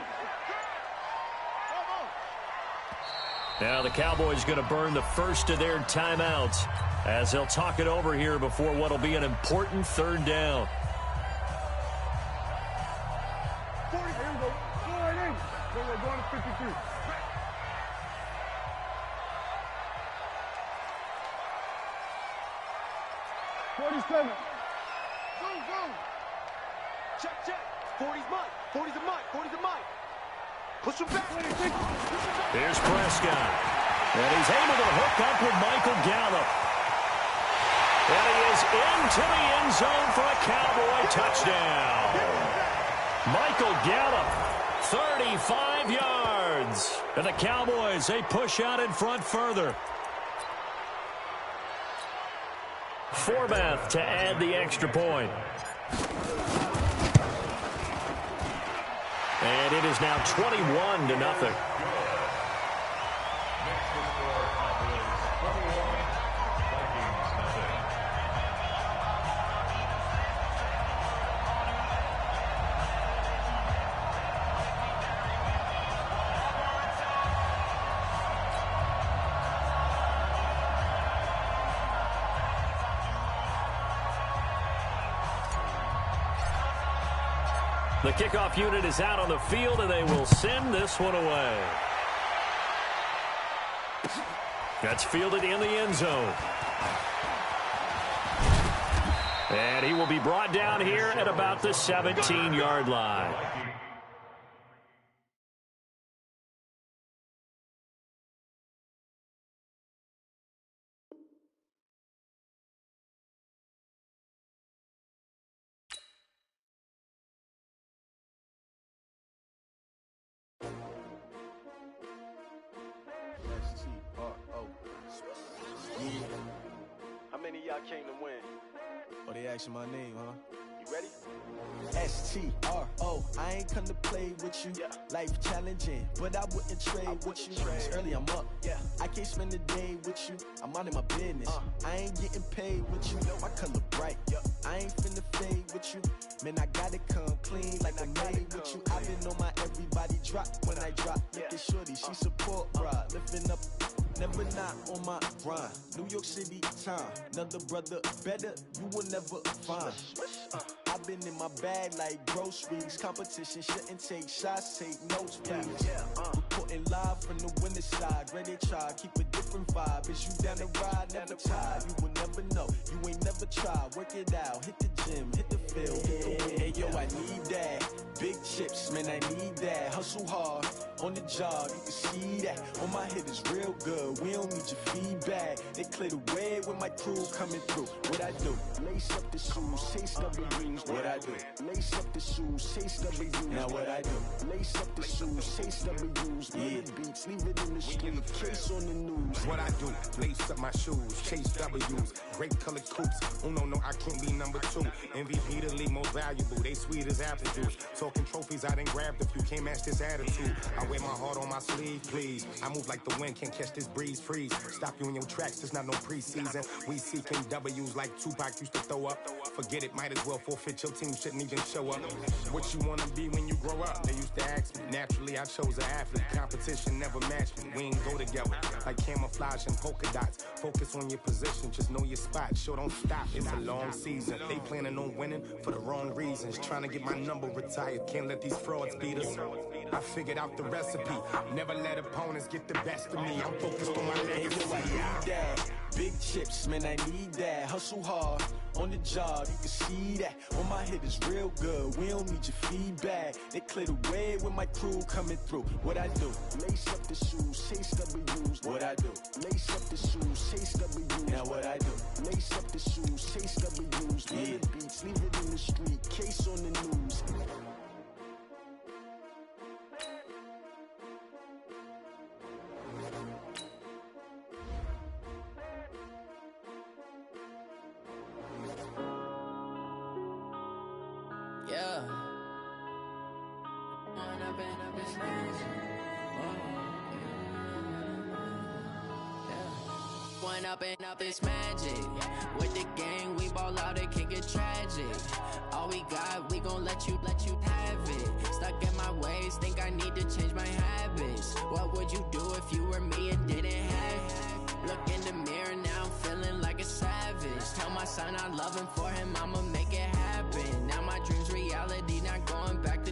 Now the Cowboys going to burn the first of their timeouts as they'll talk it over here before what will be an important third down. 40, here we go. We're going to 53. 47. Go. Check. 40's mine. 40's a mine. Push him back. Here's Prescott. And he's able to hook up with Michael Gallup. And he is into the end zone for a Cowboy touchdown. Michael Gallup, 35 yards. And the Cowboys, they push out in front further. Forbath to add the extra point. And it is now 21-0. The kickoff unit is out on the field, and they will send this one away. That's fielded in the end zone. And he will be brought down here at about the 17-yard line. How many of y'all came to win? Oh, they asking my name, huh? You ready? S-T-R-O, I ain't come to play with you. Yeah. Life challenging, but I wouldn't trade with you. It's early, I'm up. Yeah. I can't spend the day with you. I'm minding my business. I ain't getting paid with you. My color bright. I ain't finna fade with you. Man, I gotta come clean like I made with you. I've been on my everybody drop when I drop. Look at shorty, she support, bruh. Lifting up. Never not on my grind. New York City time. Another brother better, you will never find. I've been in my bag like groceries. Competition shouldn't take shots, take notes, please. Reporting live from the winter side. Ready to try, keep a different vibe. Is you down the ride, never tired. You will never know, you ain't never tried. Work it out, hit the gym, hit the field. Hey yo, I need that. Big chips, man, I need that. Hustle hard, on the job, you can see that. On my hit is real good, we don't need your feedback. They clear the way when my crew coming through. What I do? Lace up the shoes, chase W's. What I do? Lace up the shoes, chase W's. Now what I do? Lace up the shoes, chase W's. Yeah. Beats, leave it in the street, case on the news. What I do? Lace up my shoes, chase W's. Great colored coops. Oh no, I can't be number 2. MVP the league most valuable. They sweet as apple juice. Talking trophies, I done grabbed a few. Can't match this attitude. I wear my heart on my sleeve, please. I move like the wind, can't catch this breeze, freeze. Stop you in your tracks, there's not no preseason. We seeking W's like Tupac used to throw up. Forget it, might as well forfeit. Your team shouldn't even show up. What you wanna be when you grow up? They used to ask me. Naturally, I chose an athlete. Competition never matched me. We ain't go together like camouflage and polka dots. Focus on your position, just know your spot. Sure, don't stop. It's a long season. They planning on winning for the wrong reasons. Trying to get my number retired. Can't let these frauds beat us. I figured out the recipe. Never let opponents get the best of me. I'm focused on my legacy. I need that. Big chips, man, I need that. Hustle hard, on the job, you can see that. On my hit is real good, we don't need your feedback. They clear the way when my crew coming through. What I do? Lace up the shoes, chase W's. What I do? Lace up the shoes, chase W's. Now what I do? Lace up the shoes, chase W's. Yeah. Beats, leave it in the street, case on the news. Yeah. When up and up is magic. When up and up is magic. With the gang, we ball out, it can get tragic. All we got, we gon' let you have it. Stuck in my ways, think I need to change my habits. What would you do if you were me and didn't have it? Look in the mirror, now I'm feeling like a savage. Tell my son I love him, for him I'ma make it happen. Now my dream's reality, not going back to.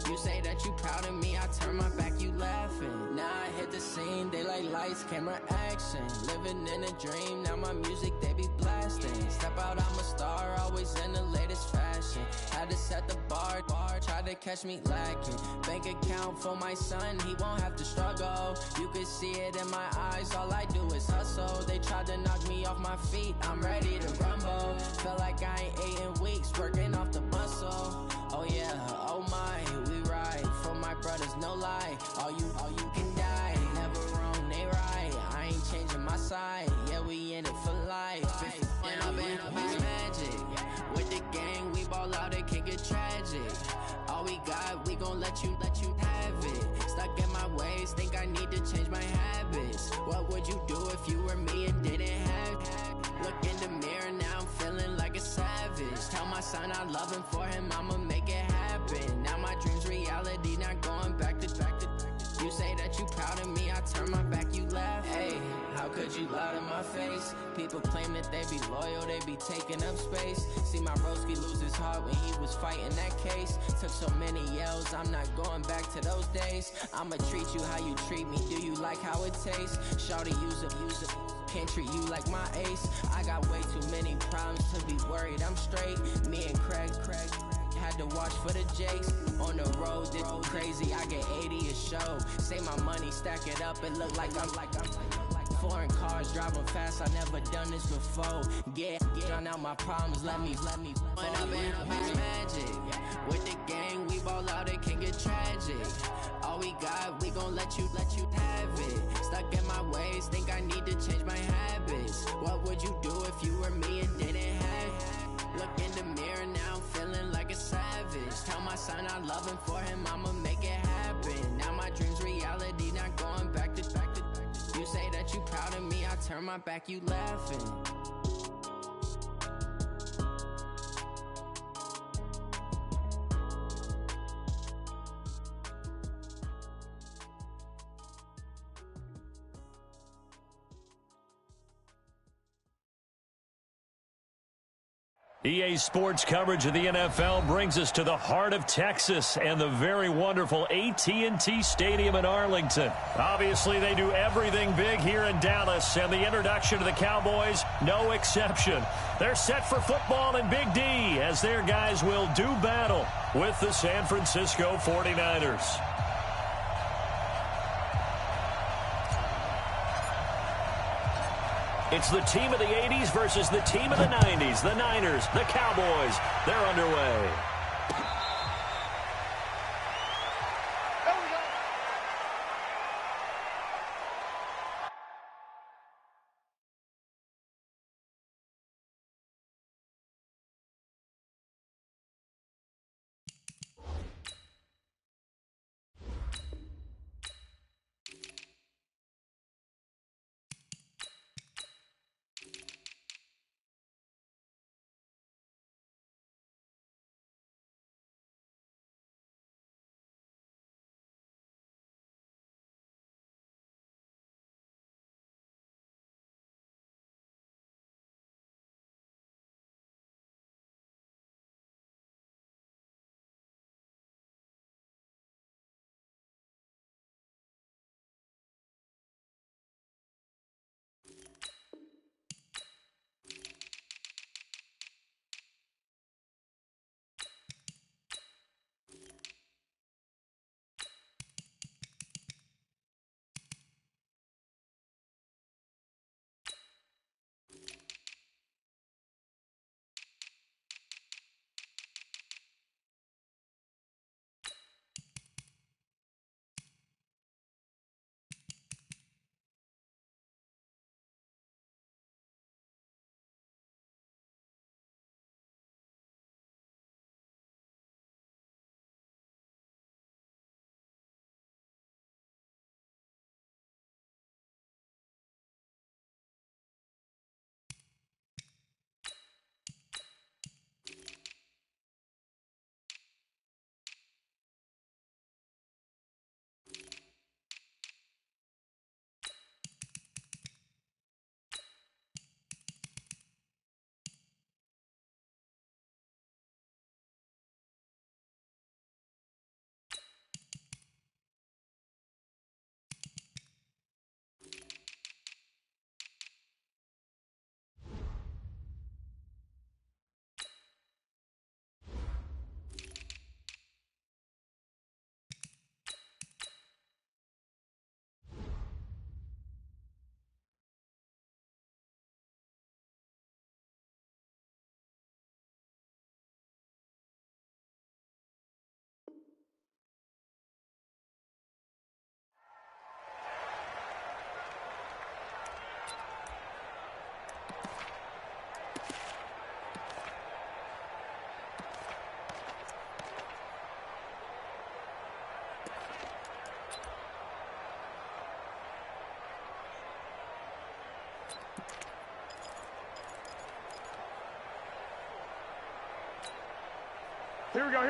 You say that you proud of me, I turn my back, you laughing. Now I hit the scene, they like lights, camera, action. Living in a dream, now my music, they be blasting. Step out, I'm a star, always in the latest fashion. Had to set the bar, try to catch me lacking. Bank account for my son, he won't have to struggle. You can see it in my eyes, all I do is hustle. They tried to knock me off my feet, I'm ready to rumble. Feel like I ain't ate in weeks, working off the muscle. Oh yeah, oh my, we ride for my brothers, no lie. All you can die, never wrong, they right. I ain't changing my side, yeah, we in it for life. When up and up is magic. With the gang, we ball out, it can get tragic. All we got, we gon' let you have it. Stuck in my ways, think I need to change my habits. What would you do if you were me and didn't have it? Look in the mirror, now I'm feeling like a savage. Tell my son I love him, for him I'ma make it happen. Now my dream's reality, not going back to. You say that you proud of me, I turn my back, you laugh. Hey, how could you lie to my face? People claim that they be loyal, they be taking up space. See my broski lose his heart when he was fighting that case. Took so many yells, I'm not going back to those days. I'ma treat you how you treat me, do you like how it tastes? Shawty, use it. Can't treat you like my ace. I got way too many problems to be worried, I'm straight. Me and Craig had to watch for the Jakes. On the road, it's crazy, I get 80 a show. Say my money, stack it up, it look like I'm foreign cars, driving fast, I never done this before. Drown out my problems, let me. When up and up is magic. With the gang, we ball out, it can get tragic. All we got, we gon' let you have it. Stuck in my ways, think I need to change my habits. What would you do if you were me and didn't have it? Look in the mirror, now I'm feeling like a savage. Tell my son I love him, for him I'ma make it happen. Now my dream's reality, not going back to. You say that you proud of me, I turn my back, you laughing. EA Sports coverage of the NFL brings us to the heart of Texas and the very wonderful AT&T Stadium in Arlington. Obviously, they do everything big here in Dallas, and the introduction to the Cowboys, no exception. They're set for football in Big D as their guys will do battle with the San Francisco 49ers. It's the team of the 80s versus the team of the 90s. The Niners, the Cowboys, they're underway. Here we go.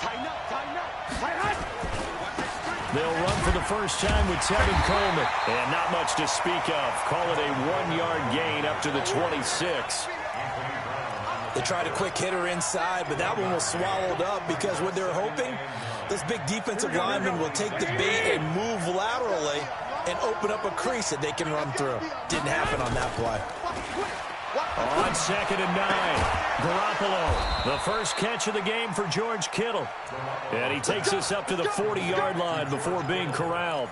Tighten up. They'll run for the first time with Tevin Coleman. And not much to speak of. Call it a 1-yard gain up to the 26. They tried a quick hitter inside, but that one was swallowed up because what they're hoping, this big defensive lineman will take the bait and move laterally and open up a crease that they can run through. Didn't happen on that play. On 2nd and 9, Garoppolo, the first catch of the game for George Kittle. And he takes us up to the 40-yard line before being corralled.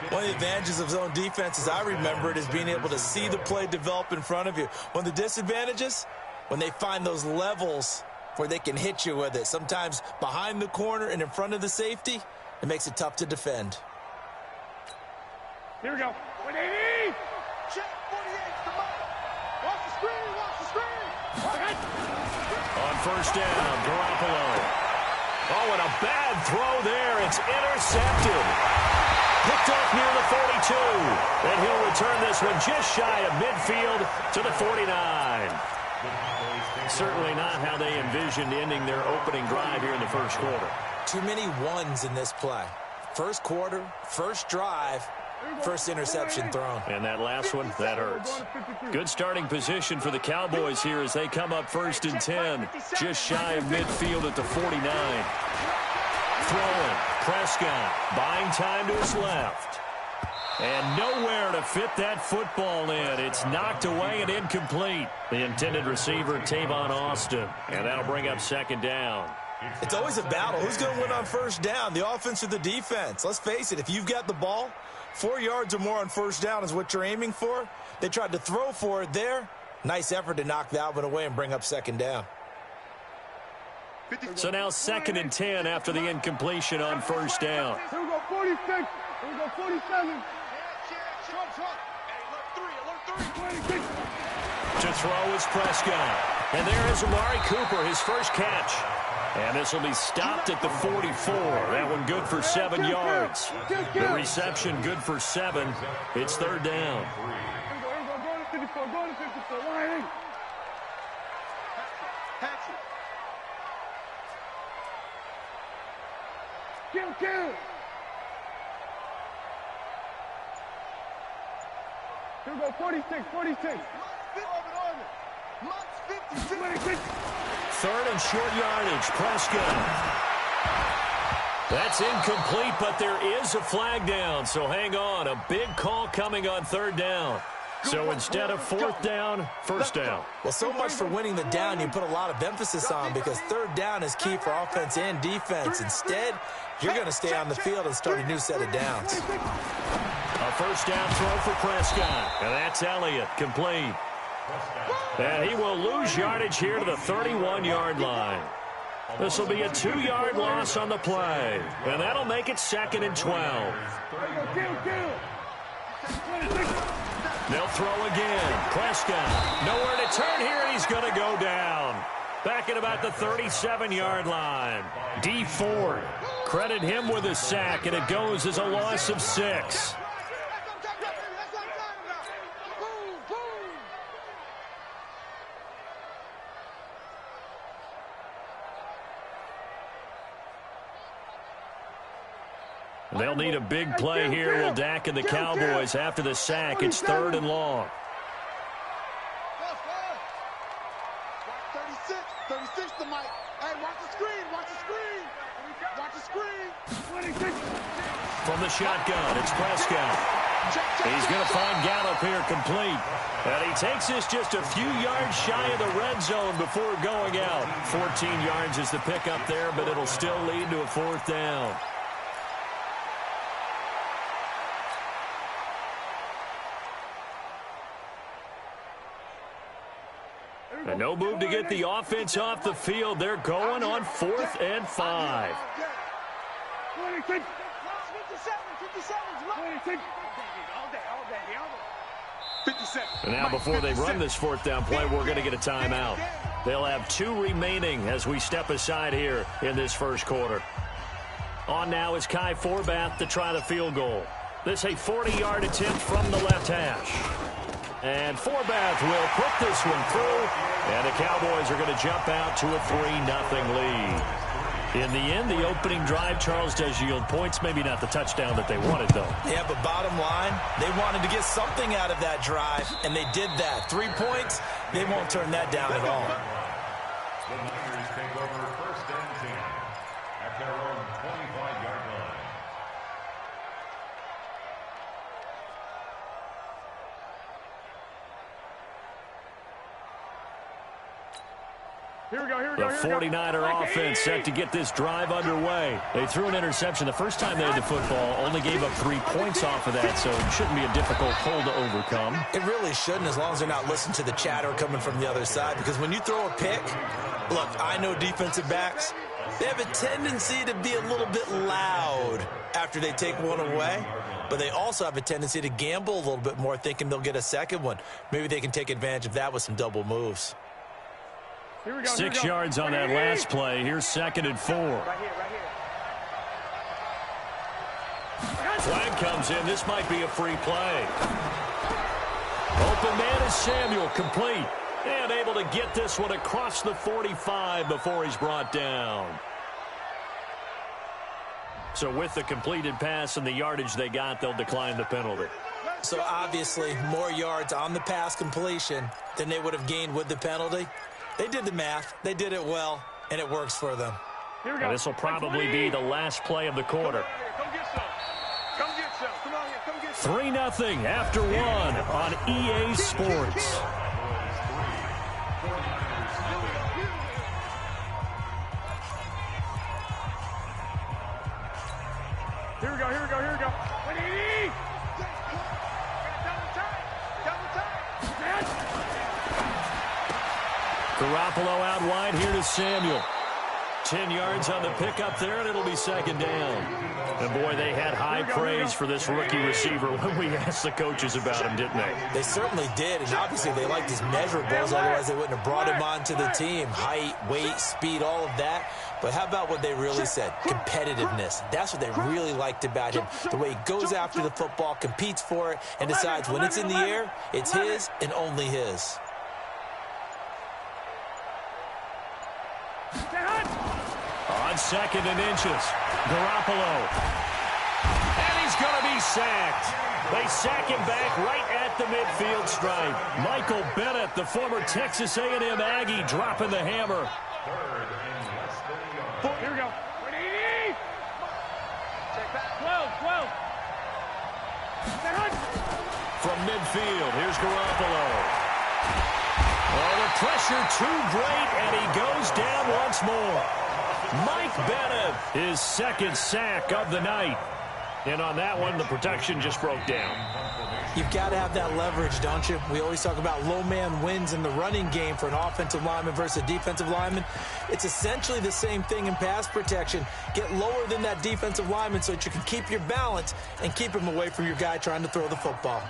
One of the advantages of zone defense, as I remember it, is being able to see the play develop in front of you. One of the disadvantages, when they find those levels where they can hit you with it, sometimes behind the corner and in front of the safety, it makes it tough to defend. Here we go. 180. Check 48. Come on. Watch the screen. On first down, Garoppolo. Oh, and a bad throw there. It's intercepted. Picked off near the 42. And he'll return this one just shy of midfield to the 49. Certainly not how they envisioned ending their opening drive here in the first quarter. Too many ones in this play. First quarter, first drive, first interception thrown. And that last one, that hurts. Good starting position for the Cowboys here as they come up 1st and 10. Just shy of midfield at the 49. Throwing, Prescott, buying time to his left. And nowhere to fit that football in. It's knocked away and incomplete. The intended receiver, Tavon Austin. And that'll bring up 2nd down. It's always a battle. Who's going to win on first down, the offense or the defense? Let's face it, if you've got the ball, 4 yards or more on first down is what you're aiming for. They tried to throw for it there. Nice effort to knock that one away and bring up 2nd down. So now 2nd and 10 after the incompletion on first down. Here we go, 46. Here we go, 47. To throw is Prescott. And there is Amari Cooper, his first catch. And this will be stopped at the 44. That one good for 7 yards. The reception good for 7. It's 3rd down. Go to 54. Go to 54. 180. Kill. Here we go, 46. 3rd and short yardage, Prescott. That's incomplete, but there is a flag down, so hang on. A big call coming on 3rd down. So instead of 4th down, 1st down. Well, so much for winning the down you put a lot of emphasis on because 3rd down is key for offense and defense. Instead, you're going to stay on the field and start a new set of downs. A first down throw for Prescott, and that's Elliott, complete. And he will lose yardage here to the 31-yard line. This will be a 2-yard loss on the play, and that'll make it 2nd and 12. They'll throw again. Prescott, nowhere to turn here, and he's going to go down. Back at about the 37-yard line. D Ford, credit him with a sack, and it goes as a loss of 6. They'll need a big play here. Will Dak and the Cowboys after the sack. It's 3rd and long. 36 to Mike. Hey, watch the screen. From the shotgun, it's Prescott. He's going to find Gallup here complete. And he takes this just a few yards shy of the red zone before going out. 14 yards is the pickup there, but it'll still lead to a 4th down. And no move to get the offense off the field. They're going on 4th and 5. And now before they run this 4th down play, we're going to get a timeout. They'll have 2 remaining as we step aside here in this first quarter. On now is Kai Forbath to try the field goal. This a 40-yard attempt from the left hash. And Forbath will put this one through, and the Cowboys are going to jump out to a 3-0 lead. In the end, the opening drive, Charles, does yield points. Maybe not the touchdown that they wanted, though. Yeah, but bottom line, they wanted to get something out of that drive, and they did that. 3 points, they won't turn that down at all. The Niners take over 1st and 10 at their own 25-yard line. Here we go, here we The go, here we go. 49er offense set to get this drive underway. They threw an interception the first time they had the football, only gave up 3 points off of that, so it shouldn't be a difficult hole to overcome. It really shouldn't, as long as they're not listening to the chatter coming from the other side, because when you throw a pick, look, I know defensive backs, they have a tendency to be a little bit loud after they take one away, but they also have a tendency to gamble a little bit more, thinking they'll get a second one. Maybe they can take advantage of that with some double moves. Here we go, 6 yards on that last play. Here's 2nd and 4. Right here. Flag comes in. This might be a free play. Open man is Samuel, complete. And able to get this one across the 45 before he's brought down. So with the completed pass and the yardage they got, they'll decline the penalty. So obviously more yards on the pass completion than they would have gained with the penalty. They did the math. They did it well, and it works for them. This will probably be the last play of the quarter. Come get some. Come get some. Come on here. Come get some. 3-0 after 1 on EA Sports. Here we go, here we go, here we go. Garoppolo out wide here to Samuel. 10 yards on the pickup there, and it'll be 2nd down. And, boy, they had high praise for this rookie receiver when we asked the coaches about him, didn't they? They certainly did, and obviously they liked his measurables, otherwise they wouldn't have brought him onto the team. Height, weight, speed, all of that. But how about what they really said? Competitiveness. That's what they really liked about him. The way he goes after the football, competes for it, and decides when it's in the air, it's his and only his. On 2nd and inches, Garoppolo. And he's going to be sacked. They sack him back right at the midfield stripe. Michael Bennett, the former Texas A&M Aggie, dropping the hammer. Here we go. 12. From midfield, here's Garoppolo. Oh, the pressure too great, and he goes down once more. Mike Bennett, his 2nd sack of the night. And on that one, the protection just broke down. You've got to have that leverage, don't you? We always talk about low man wins in the running game for an offensive lineman versus a defensive lineman. It's essentially the same thing in pass protection. Get lower than that defensive lineman so that you can keep your balance and keep him away from your guy trying to throw the football.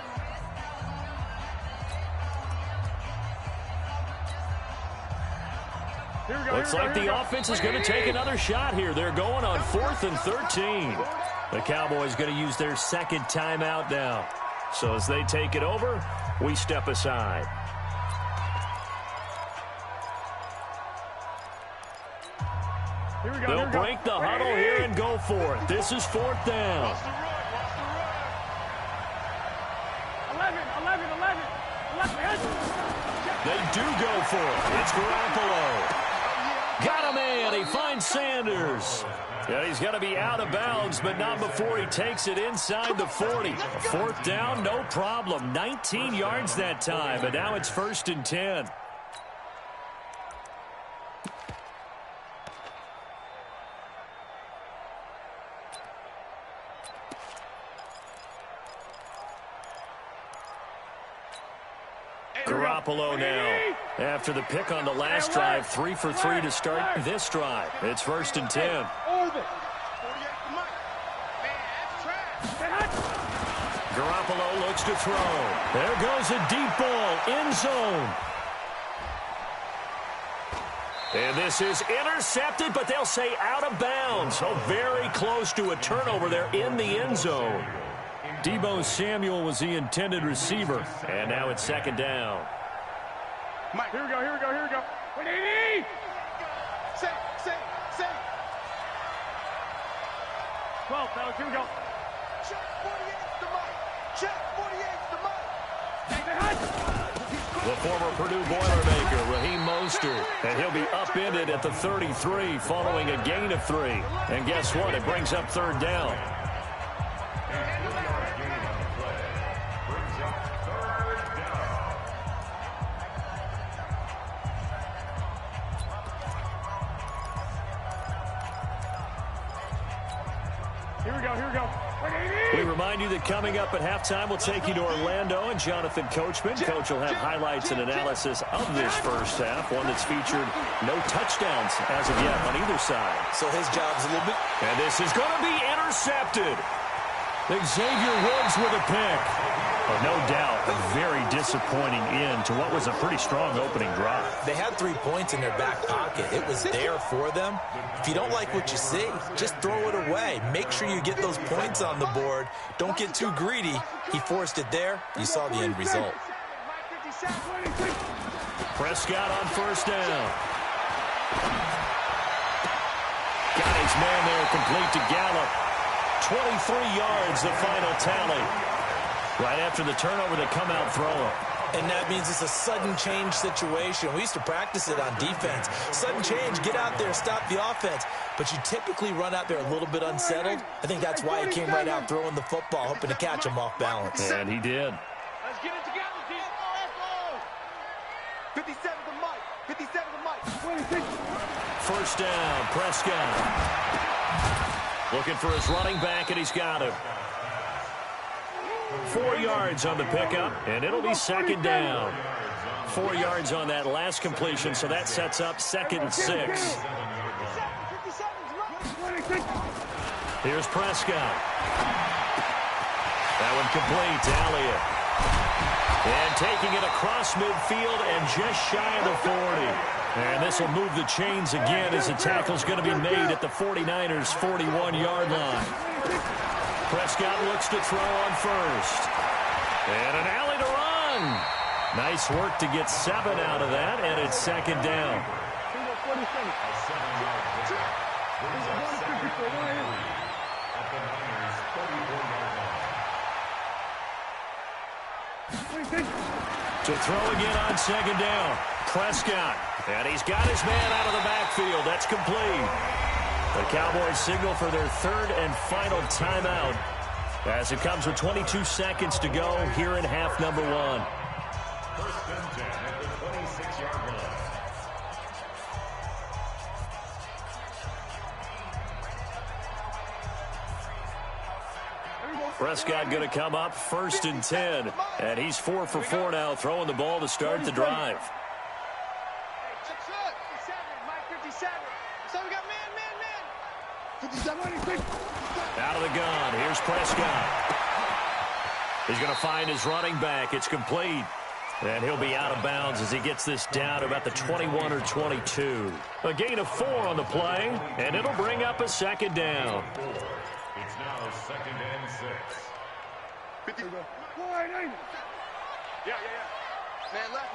Looks like the offense is going to take another shot here. They're going on 4th and 13. The Cowboys going to use their 2nd timeout now. So as they take it over, we step aside. They'll break the huddle here and go for it. This is 4th down. 11. They do go for it. It's Garoppolo. Got a man. He finds Sanders. Yeah, he's going to be out of bounds, but not before he takes it inside the 40. 4th down, no problem. 19 yards that time, and now it's 1st and 10. Garoppolo now. After the pick on the last drive, 3 for 3 to start this drive. It's 1st and 10. Garoppolo looks to throw. There goes a deep ball, end zone. And this is intercepted, but they'll say out of bounds. So very close to a turnover there in the end zone. Deebo Samuel was the intended receiver. And now it's second down. Mike, here we go. 180! Say. 12, fellas, here we go. Check 48's the Mike. Check 48's the Mike. The former Purdue Boilermaker, Raheem Mostert, and he'll be upended at the 33 following a gain of 3. And guess what? It brings up third down. Here we go. 180! We remind you that coming up at halftime, we'll take you to Orlando and Jonathan Coachman. Coach will have highlights and analysis of this first half, one that's featured no touchdowns as of yet on either side. So his job's a little bit... And this is going to be intercepted. Xavier Woods with a pick. But no doubt, a very disappointing end to what was a pretty strong opening drive. They had 3 points in their back pocket. It was there for them. If you don't like what you see, just throw it away. Make sure you get those points on the board. Don't get too greedy. He forced it there. You saw the end result. Prescott on first down. Got his man there, complete to Gallup. 23 yards, the final tally. Right after the turnover, they come out throwing. And that means it's a sudden change situation. We used to practice it on defense. Sudden change, get out there, stop the offense. But you typically run out there a little bit unsettled. I think that's why he came right out throwing the football, hoping to catch him off balance. And he did. Let's get it together, D. Let's go. 57 to Mike. 57 to Mike. First down, Prescott. Looking for his running back, and he's got him. 4 yards on the pickup, and it'll be second down. 4 yards on that last completion, so that sets up 2nd and 6. Here's Prescott. That one complete to Elliott. And taking it across midfield and just shy of the 40. And this will move the chains again as the tackle's going to be made at the 49ers' 41-yard line. Prescott looks to throw on first. And an alley to run. Nice work to get 7 out of that, and it's second down. To throw again on second down. Prescott. And he's got his man out of the backfield. That's complete. The Cowboys signal for their third and final timeout as it comes with 22 seconds to go here in half number 1. First and 10 at the 26-yard line. Prescott going to come up first and 10. And he's 4 for 4 now, throwing the ball to start the drive. Out of the gun. Here's Prescott. He's going to find his running back. It's complete. And he'll be out of bounds as he gets this down to about the 21 or 22. A gain of 4 on the play, and it'll bring up a second down. It's now 2nd and 6. Yeah. Man left.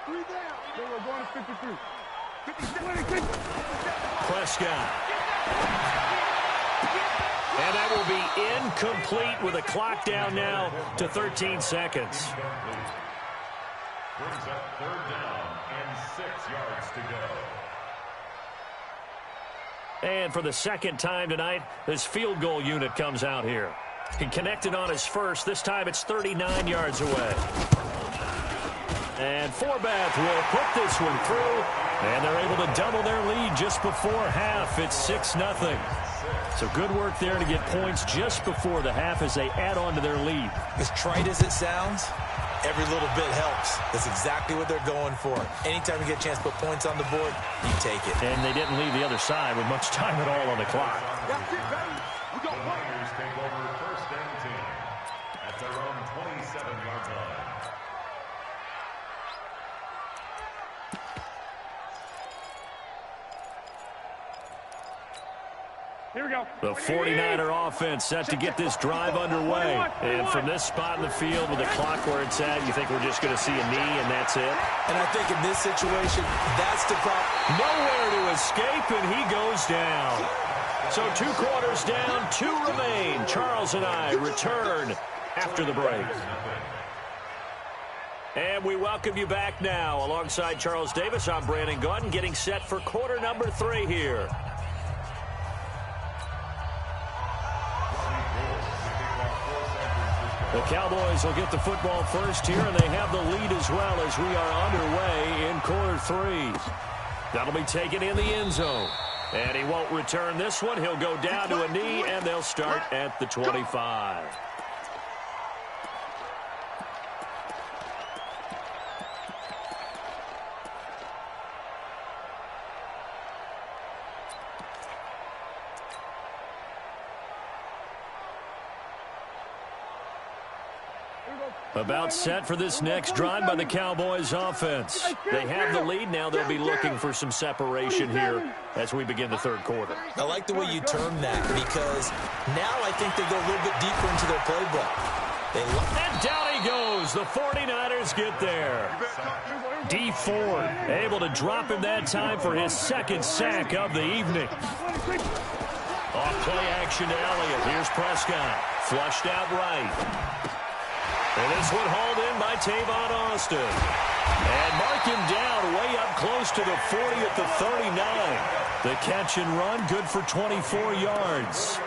3 down. We're going to 53. Prescott. And that will be incomplete with a clock down now to 13 seconds. Brings up 3rd down and 6 yards to go. And for the second time tonight, this field goal unit comes out here. He connected on his first. This time it's 39 yards away. And Forbath will put this one through. And they're able to double their lead just before half. It's 6-0. So good work there to get points just before the half as they add on to their lead. As trite as it sounds, every little bit helps. That's exactly what they're going for. Anytime you get a chance to put points on the board, you take it. And they didn't leave the other side with much time at all on the clock. The Niners take over 1st and 10 at their own 27-yard line. Here we go. The 49er offense set to get this drive underway. And from this spot in the field with the clock where it's at, you think we're just going to see a knee and that's it? And I think in this situation, that's the problem. Nowhere to escape, and he goes down. So 2 quarters down, 2 remain. Charles and I return after the break. And we welcome you back now. Alongside Charles Davis, I'm Brandon Gaudin, getting set for quarter number 3 here. The Cowboys will get the football first here, and they have the lead as well as we are underway in quarter 3. That'll be taken in the end zone. And he won't return this one. He'll go down to a knee, and they'll start at the 25. About set for this next drive by the Cowboys offense. They have the lead. Now they'll be looking for some separation here as we begin the third quarter. I like the way you term that because now I think they go a little bit deeper into their playbook. And down he goes. The 49ers get there. D Ford able to drop him that time for his 2nd sack of the evening. Off play action to Elliott. Here's Prescott. Flushed out right. And this one hauled in by Tavon Austin. And mark him down way up close to the 40 at the 39. The catch and run, good for 24 yards.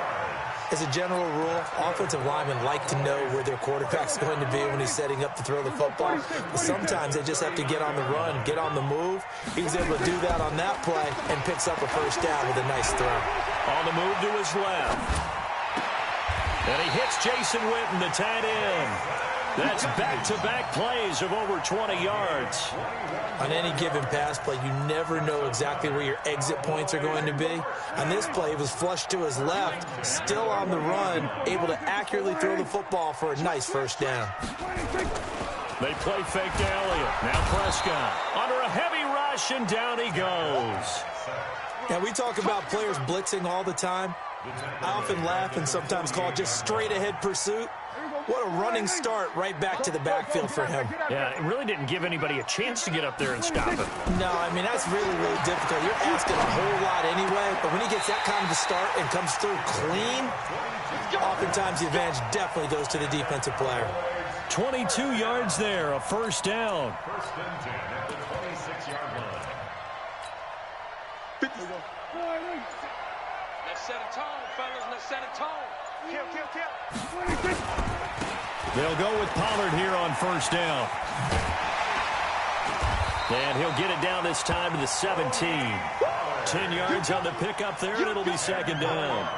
As a general rule, offensive linemen like to know where their quarterback's going to be when he's setting up to throw the football. But sometimes they just have to get on the run, get on the move. He was able to do that on that play and picks up a first down with a nice throw. On the move to his left. And he hits Jason Witten, the tight end. That's back-to-back plays of over 20 yards. On any given pass play, you never know exactly where your exit points are going to be. On this play, he was flushed to his left, still on the run, able to accurately throw the football for a nice first down. They play fake to Elliott. Now Prescott under a heavy rush, and down he goes. Now, we talk about players blitzing all the time. I often laugh and sometimes call it just straight-ahead pursuit. What a running start right back to the backfield for him. Yeah, it really didn't give anybody a chance to get up there and stop him. No, I mean, that's really, really difficult. You're asking a whole lot anyway, but when he gets that kind of a start and comes through clean, oftentimes the advantage definitely goes to the defensive player. 22 yards there, a first down. First and 10 at the 26-yard line. Let's set a tone, fellas. Let's set a tone. Kill. They'll go with Pollard here on first down. And he'll get it down this time to the 17. 10 yards on the pickup there, and it'll be second down.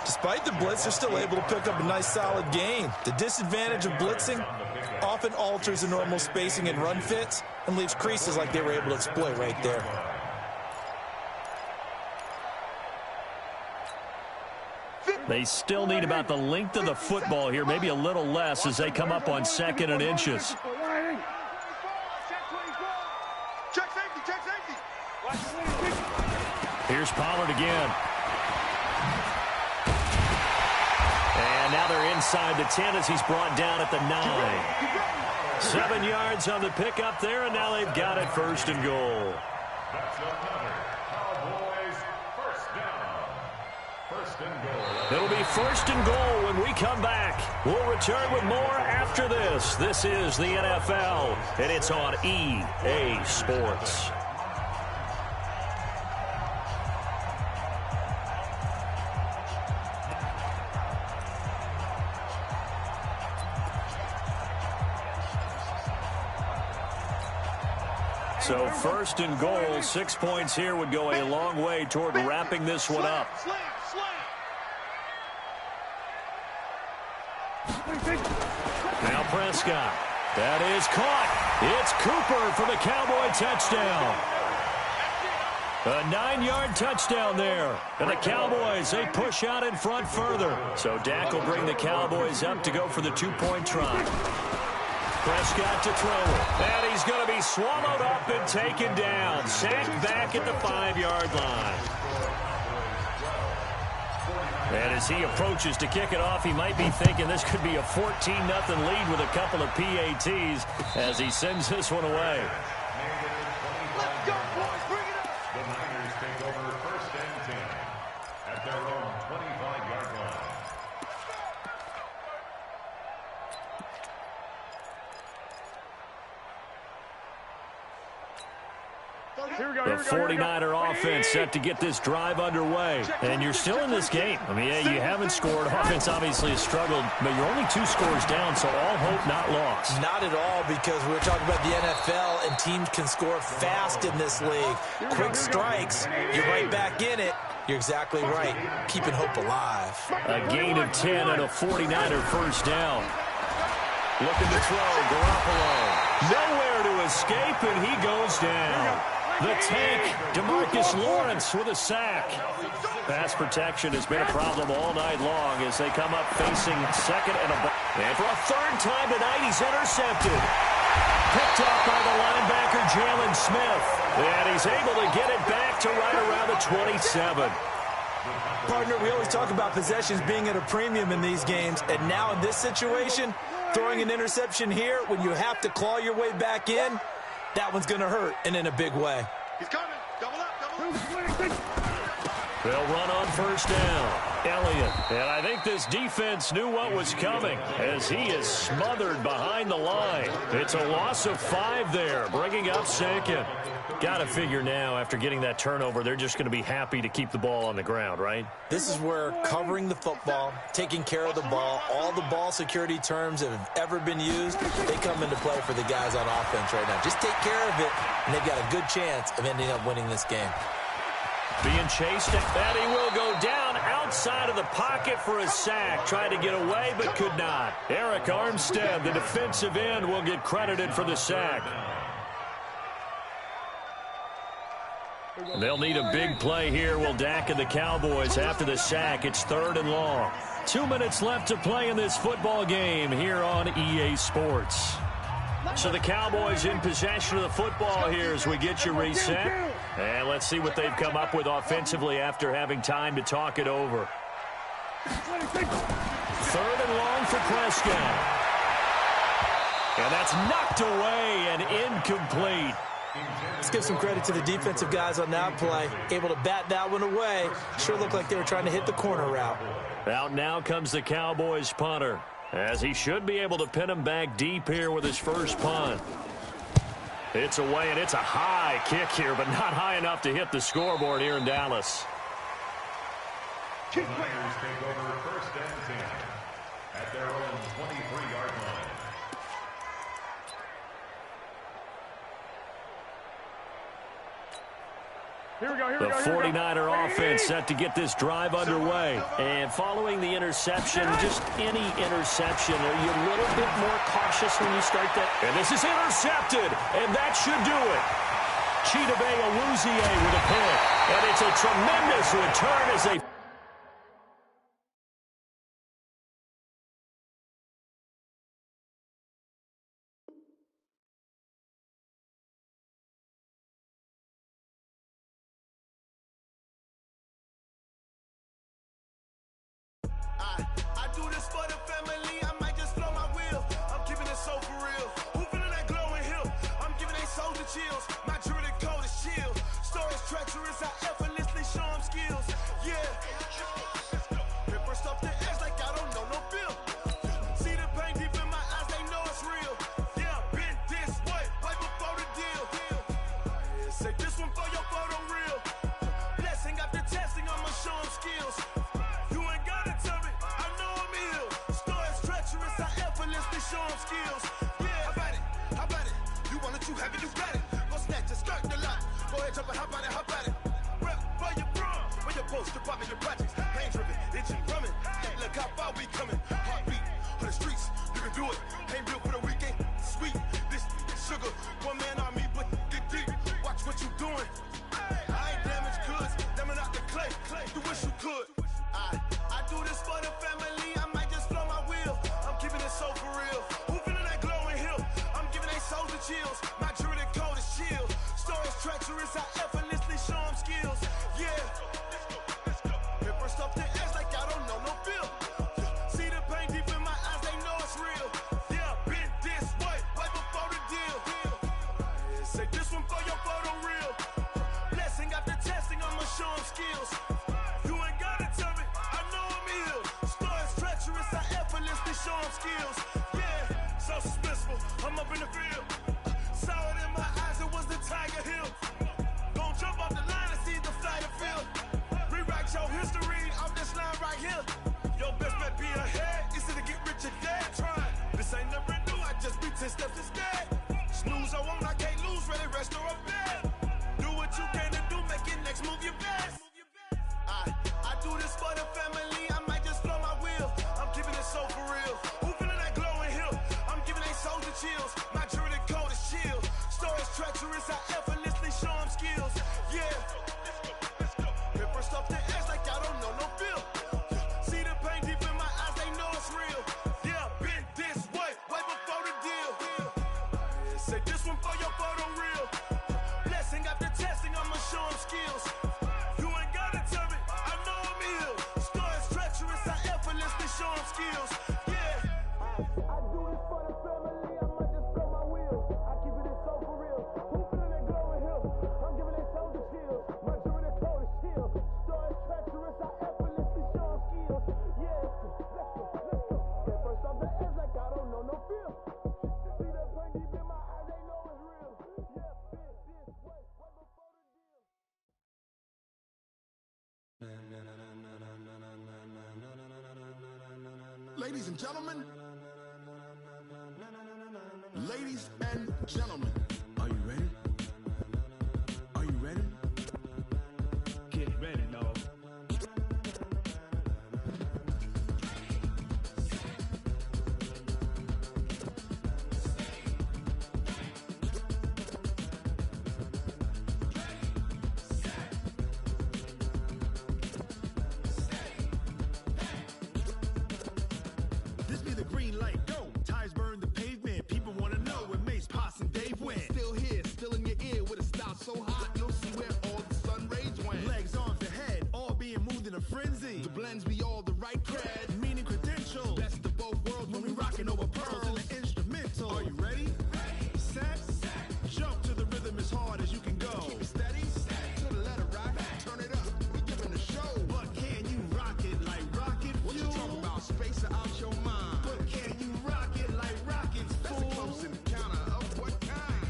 Despite the blitz, they're still able to pick up a nice solid gain. The disadvantage of blitzing often alters the normal spacing and run fits and leaves creases like they were able to exploit right there. They still need about the length of the football here, maybe a little less as they come up on 2nd and inches. Check safety. Here's Pollard again. And now they're inside the 10 as he's brought down at the 9. 7 yards on the pickup there, and now they've got it first and goal. That's another Cowboys first down. First and goal. It'll be first and goal when we come back. We'll return with more after this. This is the NFL, and it's on EA Sports. So first and goal, 6 points here would go a long way toward wrapping this one up. Now Prescott. That is caught. It's Cooper for the Cowboy touchdown. A 9-yard touchdown there. And the Cowboys, they push out in front further. So Dak will bring the Cowboys up to go for the 2-point try. Prescott to throw. And he's going to be swallowed up and taken down. Sacked back at the 5-yard line. And as he approaches to kick it off, he might be thinking this could be a 14-0 lead with a couple of PATs as he sends this one away. Let's go, boys. Bring it up. The Niners take over 1st and 10 at their own 25-yard line. The 49er offense set to get this drive underway. And you're still in this game. I mean, yeah, you haven't scored. Offense obviously has struggled, but you're only 2 scores down, so all hope not lost. Not at all, because we're talking about the NFL, and teams can score fast in this league. Quick strikes, you're right back in it. You're exactly right. Keeping hope alive. A gain of 10 and a 49er first down. Looking to throw, Garoppolo. Nowhere to escape, and he goes down. The tank, DeMarcus Lawrence with a sack. Pass protection has been a problem all night long as they come up facing second and a ball. And for a third time tonight, he's intercepted. Picked up by the linebacker, Jalen Smith. And he's able to get it back to right around the 27. Partner, we always talk about possessions being at a premium in these games, and now in this situation, throwing an interception here when you have to claw your way back in, that one's going to hurt, and in a big way. He's coming. Double up, double up. They'll run on first down. Elliott. And I think this defense knew what was coming as he is smothered behind the line. It's a loss of 5 there, bringing up second. Got to figure now, after getting that turnover, they're just going to be happy to keep the ball on the ground, right? This is where covering the football, taking care of the ball, all the ball security terms that have ever been used, they come into play for the guys on offense right now. Just take care of it, and they've got a good chance of ending up winning this game. Being chased, and he will go down outside of the pocket for a sack. Tried to get away, but could not. Eric Armstead, the defensive end, will get credited for the sack. They'll need a big play here. Will Dak and the Cowboys after the sack. It's 3rd and long. 2 minutes left to play in this football game here on EA Sports. So the Cowboys in possession of the football here as we get you reset. And let's see what they've come up with offensively after having time to talk it over. 3rd and long for Prescott. And that's knocked away and incomplete. Let's give some credit to the defensive guys on that play. Able to bat that one away. Sure looked like they were trying to hit the corner route. Out now comes the Cowboys punter, as he should be able to pin him back deep here with his first punt. It's away, and it's a high kick here, but not high enough to hit the scoreboard here in Dallas. The Niners take over 1st and 10 at their own 23-yard line. The 49er offense set to get this drive underway. And following the interception, just any interception, are you a little bit more cautious when you start that? And this is intercepted, and that should do it. Chidobe Awuzie with a pick. And it's a tremendous return as they... I do this for the family, I might just blow my wheel. I'm keeping it so for real. Who feeling that glowing hill? I'm giving they soldier chills. My jewelry code is chill. Stories treacherous, I effortlessly show them skills. Yeah. Paper stuff the edge like I don't know no feel. See the pain deep in my eyes, they know it's real. Yeah, been this way, way before the deal. Say this one for your photo reel. Blessing after testing, I'ma show them skills. Show them skills. Yeah, how about it? You want it, you have it, you got it. Go snatch it, skirt the lot. Go ahead, jump it, how about it? Rep for your prom, for your post, department, your projects. Pain driven, itching, drumming. Hey, look how far we coming. Heartbeat on the streets, you can do it. Ain't built for the weekend. Sweet, this sugar, one man army, but get deep. Watch what you doing. I ain't damaged goods, damn out the clay. You wish you could. I do this for the family. I might just blow my wheel. I'm keeping it so for real. Who feeling that glowing hill? I'm giving they soldier chills. My jewelry code is chill. Stories treacherous, I effortlessly show them skills. Yeah. Paper stuff the edge like I don't know. Since steps is dead. Snooze or won't, I can't lose, ready, rest or up bed. Do what you can to do, make your next move your best. I do this for the family, I might just blow my wheel. I'm keeping it so for real. Who feeling that glowing hill? I'm giving they souls the chills. My jewelry code is chill. Stories treacherous, I effortlessly show them skills. Yeah. Let's go. Hit first off the edge like I don't know no feel. See the pain deep in my eyes, they know it's real. Yeah, been this way before the deal. Say this one for your photo real. Blessing after testing, I'ma show them skills. You ain't gotta tell me, I know I'm ill. Stories treacherous, I effortlessly show them skills. Yeah. I do this for the family, I might just blow my wheel. I keep it so for real. Who feeling that glowing hill? I'm giving they souls the chills. My jewelry code is chill. Stories treacherous, I effortlessly show them skills. Yeah. Let's go. Get first off the edge like I don't know no feel. See that pain deep in my eyes, they know it's real. Yeah, been this way before the deal. Ladies and gentlemen, ladies and gentlemen, are you ready? Are you ready? Get ready, dog. This be the green light, go. Tires burn the pavement. People wanna know where Mace, Potts, and Dave went. Still here, still in your ear with a style so hot, you'll see where all the sun rays went. Legs on the head, all being moved in a frenzy. The blends be all the right cred, meaning credentials. Best of both worlds when we rockin' over pearls in the instrumental. Are you ready? Set, jump to the rhythm as hard as you can go. Keep it steady, to the letter right. Turn it up, we giving the show. But can you rock it like rocket fuel? What you talking about? Space out your mind. But can you rock it like rockets, fool? That's a close encounter of what kind?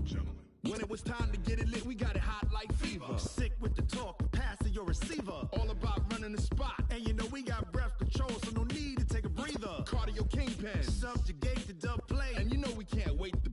Gentlemen. When it was time to get it lit, we got it hot like fever. Sick with the talk, pass to your receiver. All about running the spot. And you know we got breath control, so no need to take a breather. Cardio kingpin, subjugate the dub play. And you know we can't wait to